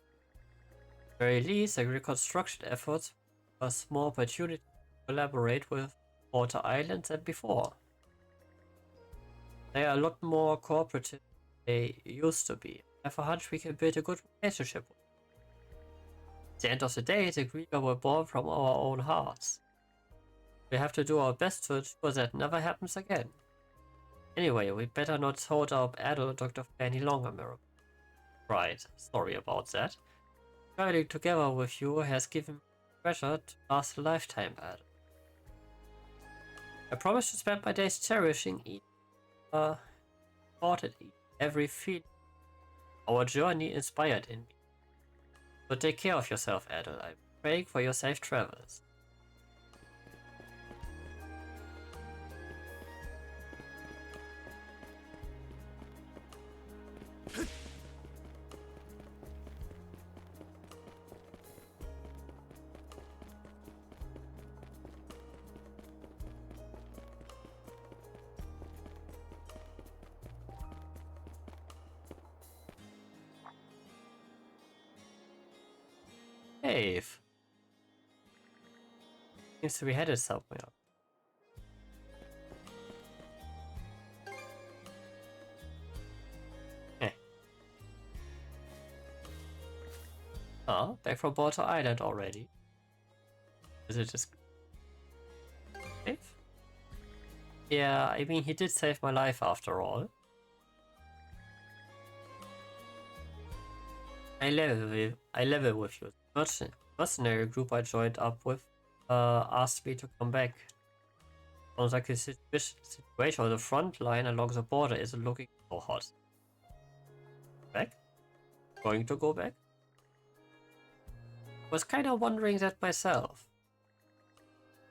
very least, the reconstruction efforts was more opportunity to collaborate with Water Islands than before. They are a lot more cooperative than they used to be. I have a hunch we can build a good relationship with. At the end of the day, the Grieger were born from our own hearts. We have to do our best to ensure that never happens again. Anyway, we better not hold up Adel Dr. any longer, Mirror. Right, sorry about that. Traveling together with you has given me treasure to last a lifetime, Adel. I promise to spend my days cherishing each every feeling our journey inspired in me. So take care of yourself, Adel. I'm praying for your safe travels. Cave. Seems to be headed somewhere. Eh. Oh, back from Water Island already. Is it just cave? Yeah, I mean he did save my life after all. I level with you. Mercenary group I joined up with asked me to come back. Sounds like a situation on the front line along the border isn't looking so hot. Back? Going to go back? Was kinda wondering that myself.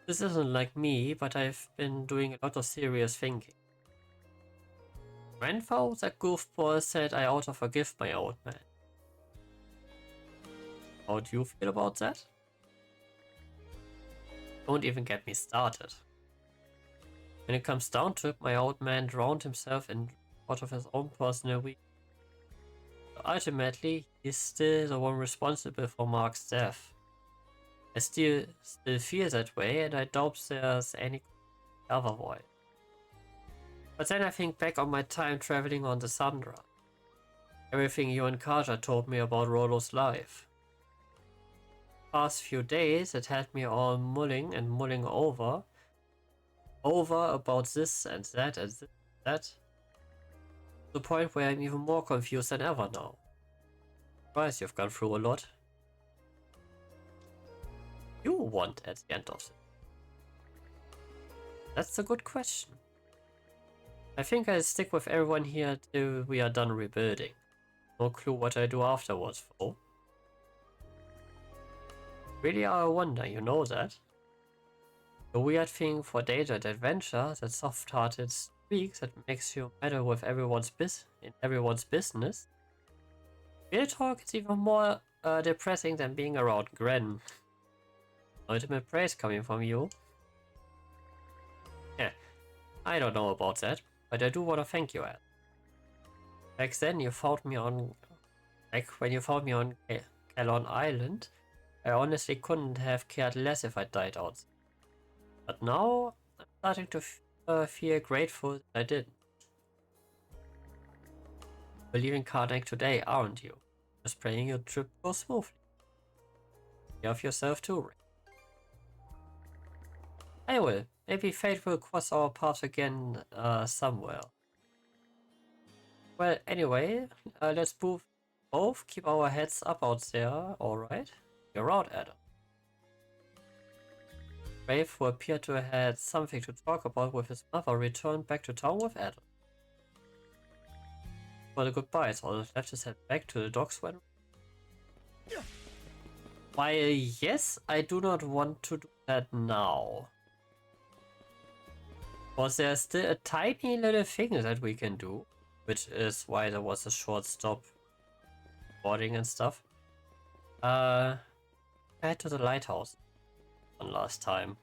This isn't like me, but I've been doing a lot of serious thinking. Renfo, that goofball, said I ought to forgive my old man. How do you feel about that? Don't even get me started. When it comes down to it, my old man drowned himself in out of his own personal weakness. Ultimately, he's still the one responsible for Mark's death. I still feel that way, and I doubt there's any other way. But then I think back on my time traveling on the Sandra. Everything you and Carter told me about Rollo's life. Past few days, it had me all mulling over about this and that and this and that. To the point where I'm even more confused than ever now. Surprised you've gone through a lot. You want at the end of it? That's a good question. I think I'll stick with everyone here till we are done rebuilding. No clue what I do afterwards, though. Really are a wonder, you know that. The weird thing for data and adventure, that soft-hearted streak that makes you meddle with everyone's business. Real talk is even more depressing than being around Gren. Ultimate praise coming from you. Yeah, I don't know about that, but I do want to thank you, Ed. Back then you found me on... Like when you found me on Calon Island, I honestly couldn't have cared less if I died out. But now, I'm starting to feel grateful that I didn't. You're leaving Karnak today, aren't you? Just praying your trip goes smoothly. Take care of yourself too, Ray. I will. Maybe fate will cross our paths again somewhere. Well, anyway, let's move. Both keep our heads up out there, alright? You're out, Adam. Brave, who appeared to have had something to talk about with his mother, returned back to town with Adam. For the goodbyes, all that's left is head back to the docks when... Why, yes, I do not want to do that now. Because there's still a tiny little thing that we can do, which is why there was a short stop boarding and stuff. Head to the lighthouse one last time.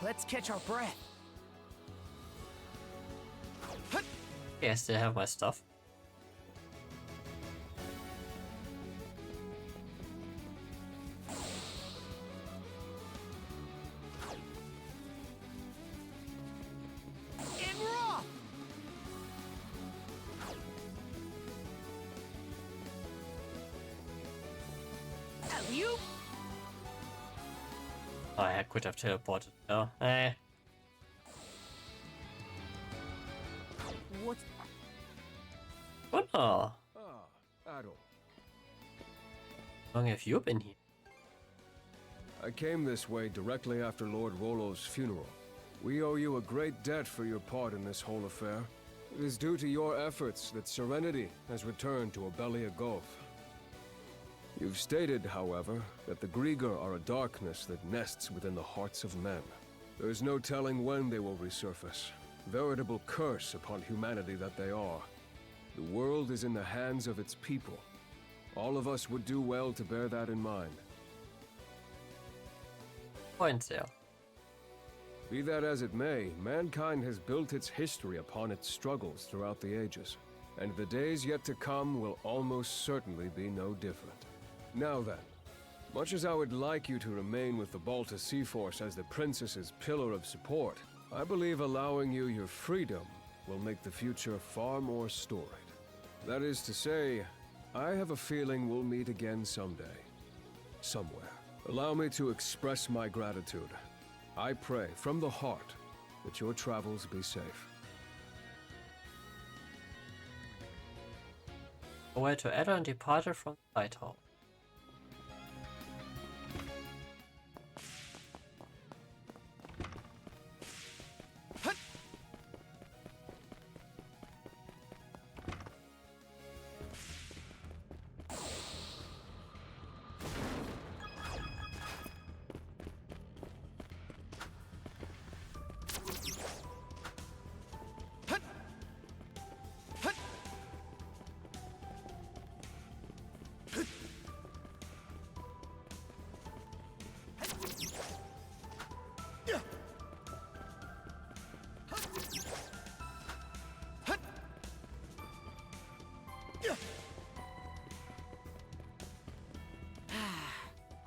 Let's catch our breath. Okay, I still have my stuff. And we're off! Alley-oop! Oh, I could have teleported. No, eh. What's... Oh, how Adol. long have you been here? I came this way directly after Lord Rollo's funeral. We owe you a great debt for your part in this whole affair. It is due to your efforts that Serenity has returned to Obelia Gulf. You've stated, however, that the Grieger are a darkness that nests within the hearts of men. There's no telling when they will resurface. Veritable curse upon humanity that they are. The world is in the hands of its people. All of us would do well to bear that in mind. Point there. Be that as it may, mankind has built its history upon its struggles throughout the ages, and the days yet to come will almost certainly be no different. Now then, much as I would like you to remain with the Balta Sea Force as the Princess's pillar of support, I believe allowing you your freedom will make the future far more storied. That is to say, I have a feeling we'll meet again someday. Somewhere. Allow me to express my gratitude. I pray from the heart that your travels be safe. Away to Adon departed from the lighthouse.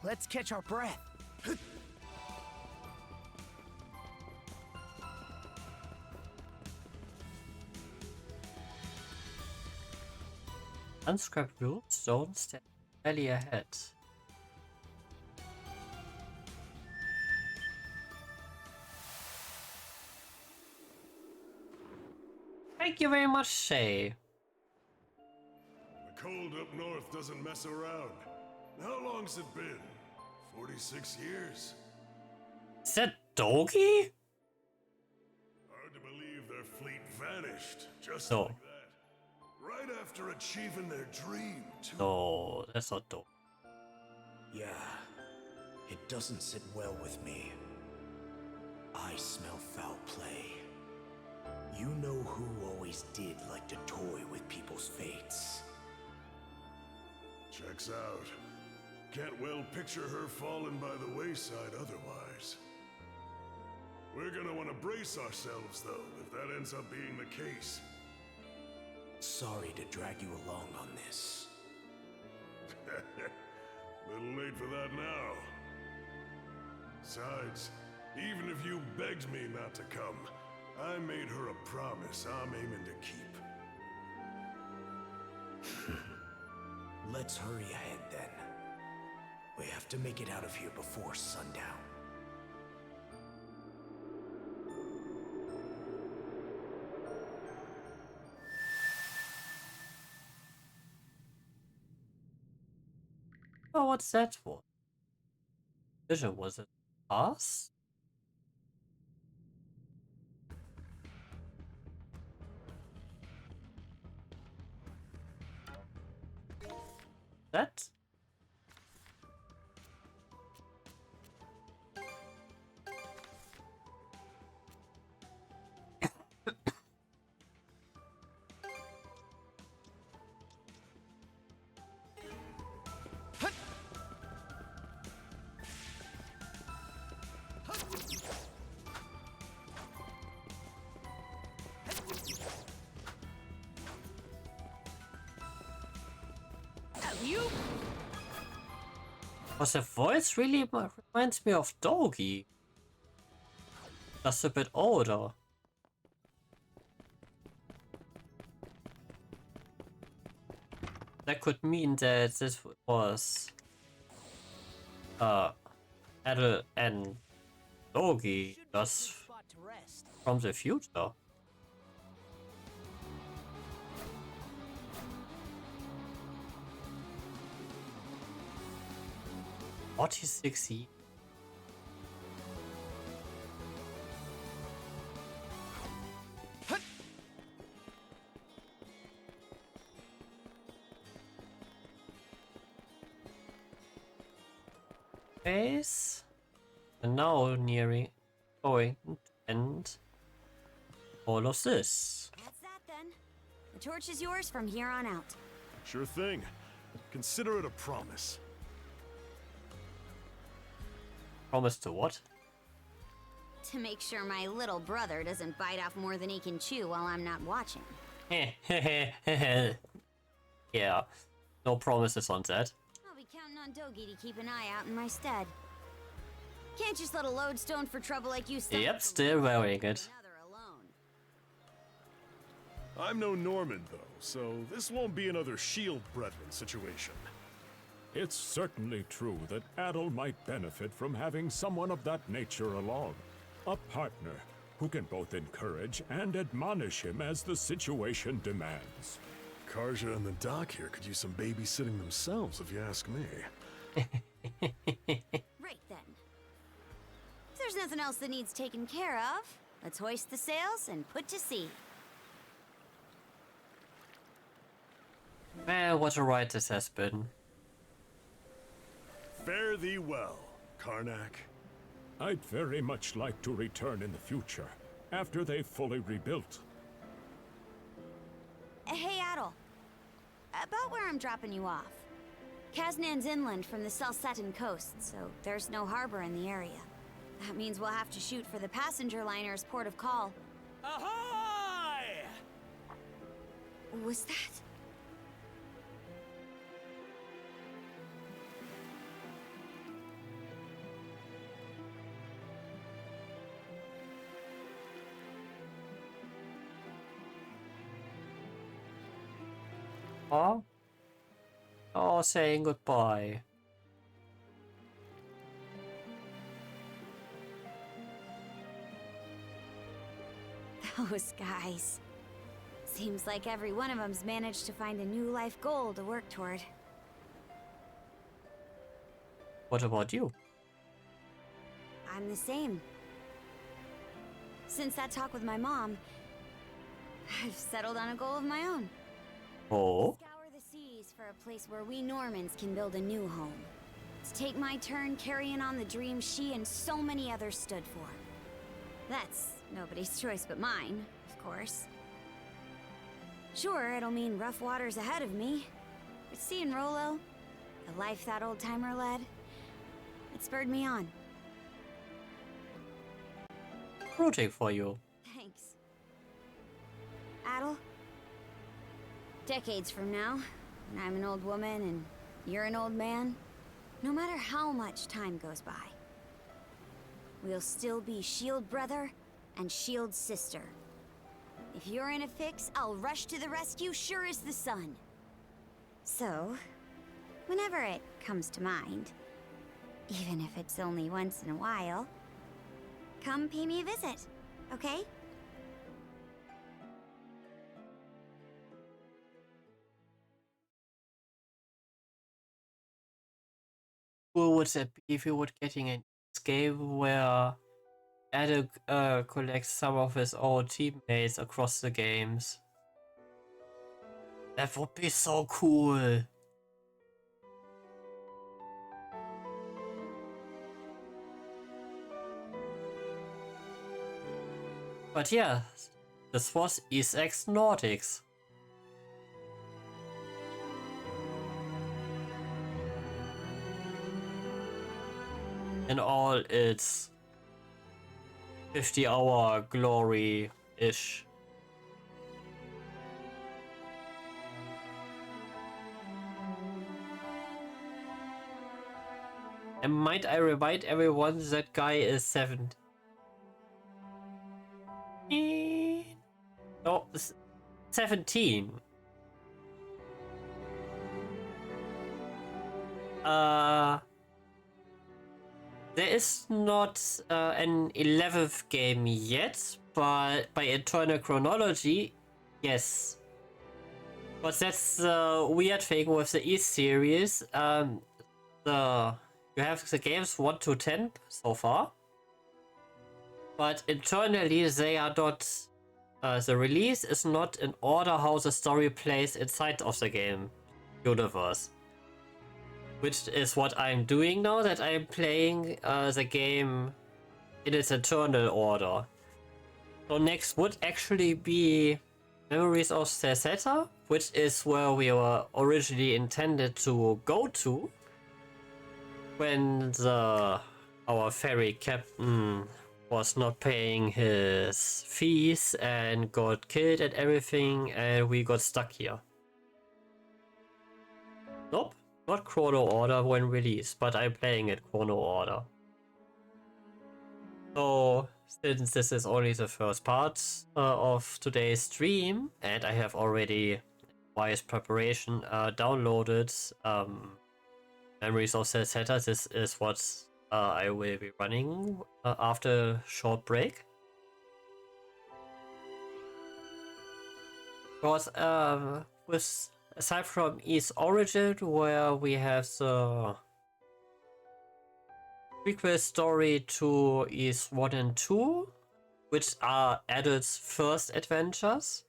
Let's catch our breath. Unscrapped blue stone stand barely ahead. Thank you very much, Shay. The cold up north doesn't mess around. How long's it been? 46 years? Is that Dogi? Hard to believe their fleet vanished, just No. like that. Right after achieving their dream, too. No, that's not Dogi. Yeah, it doesn't sit well with me. I smell foul play. You know who always did like to toy with people's fates. Checks out. Can't well picture her falling by the wayside otherwise. We're gonna want to brace ourselves, though, if that ends up being the case. Sorry to drag you along on this. Little late for that now. Besides, even if you begged me not to come, I made her a promise I'm aiming to keep. Let's hurry ahead then. We have to make it out of here before sundown. Oh, what's that for? Vision, was it us? That? Because the voice really reminds me of Doggy. Just a bit older. That could mean that this was Adel and Doggy just from the future. 46 years. Phase. And now going to end all of this. That's that then. The torch is yours from here on out. Sure thing. Consider it a promise. Promise to what? To make sure my little brother doesn't bite off more than he can chew while I'm not watching. Yeah, no promises on that. I'll be counting on Dogi to keep an eye out in my stead. Can't just let a lodestone for trouble like you said. Yep, still wearing it. I'm no Norman, though, so this won't be another shield brethren situation. It's certainly true that Adel might benefit from having someone of that nature along. A partner who can both encourage and admonish him as the situation demands. Karja and the doc here could use some babysitting themselves, if you ask me. Right then. If there's nothing else that needs taken care of, let's hoist the sails and put to sea. Man, what a ride this has been. Fare thee well, Karnak. I'd very much like to return in the future, after they've fully rebuilt. Hey, Adel. About where I'm dropping you off. Kaznan's inland from the Selsatin coast, so there's no harbor in the area. That means we'll have to shoot for the passenger liner's port of call. Ahoy! Was that? Oh, saying goodbye. Those guys. Seems like every one of them's managed to find a new life goal to work toward. What about you? I'm the same. Since that talk with my mom, I've settled on a goal of my own. Oh? Scour the seas for a place where we Normans can build a new home. To take my turn carrying on the dream she and so many others stood for. That's nobody's choice but mine, of course. Sure, it'll mean rough waters ahead of me. But seeing Rolo, the life that old-timer led, it spurred me on. Rooting for you. Thanks. Adel? Decades from now, when I'm an old woman and you're an old man, no matter how much time goes by, we'll still be Shield brother and Shield sister. If you're in a fix, I'll rush to the rescue sure as the sun. So, whenever it comes to mind, even if it's only once in a while, come pay me a visit, okay? Cool would that be if you were getting a game where Adel collects some of his old teammates across the games? That would be so cool. But yeah, this was X Nordics. In all its 50-hour glory-ish. And might I remind everyone that guy is 7. No, 17. There is not an 11th game yet, but by internal chronology, yes. But that's the weird thing with the East series. You have the games 1 to 10 so far, but internally they are not. The release is not in order how the story plays inside of the game universe. Which is what I'm doing now, that I'm playing the game in its internal order. So next would actually be Memories of Ceseta, which is where we were originally intended to go to when our ferry captain was not paying his fees and got killed and everything, and we got stuck here. Nope, not chrono order when released, but I'm playing it chrono order. So, since this is only the first part of today's stream, and I have already, wise preparation, downloaded Memories of Ceseta, this is what I will be running after a short break. Because aside from East Origin, where we have the prequel story to East 1 and 2, which are Adult's first adventures,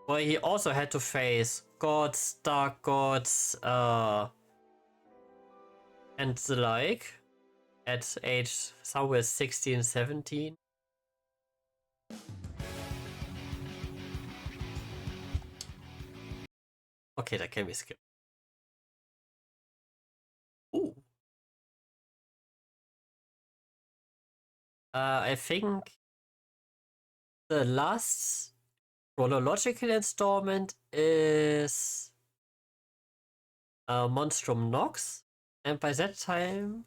where he also had to face gods, dark gods, and the like, at age somewhere 16, 17. Okay, that can be skipped. Ooh. I think the last chronological installment is Monstrum Nox, and by that time,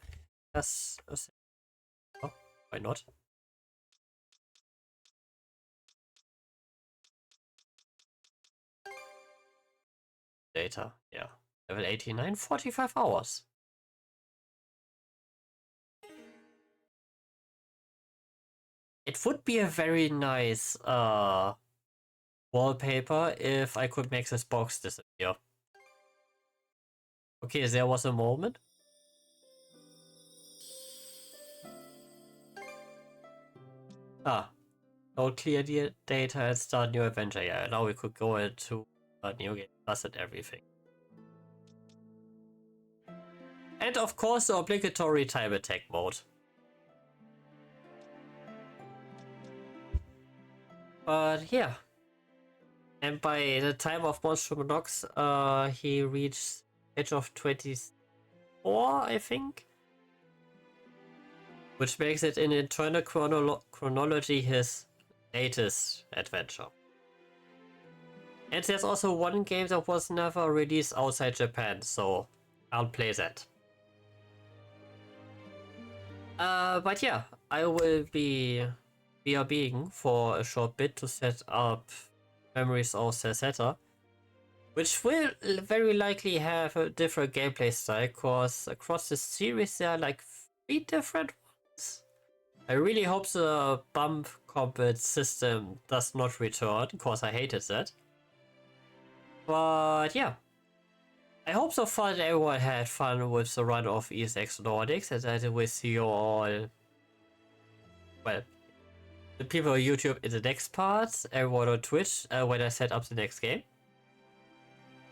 that's oh, why not? Data, yeah, level 89, 45 hours. It would be a very nice wallpaper if I could make this box disappear. Okay, there was a moment. Ah, no clear data and start new adventure. Yeah, now we could go into a new game plus and everything. And of course the obligatory time attack mode. But yeah. And by the time of Monstrum Nox, he reached age of 24, I think. Which makes it in internal chronology his latest adventure. And there's also one game that was never released outside Japan, so I'll play that. But yeah, I will be BRBing for a short bit to set up Memories of Ceseta, which will very likely have a different gameplay style, because across the series there are like 3 different ones. I really hope the bump combat system does not return, because I hated that. But yeah, I hope so far that everyone had fun with the run of X Nordics, and that I will see you all, well, the people on YouTube in the next part, everyone on Twitch when I set up the next game.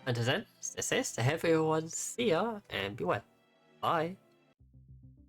Until then, stay safe, stay healthy everyone, see ya, and be well. Bye.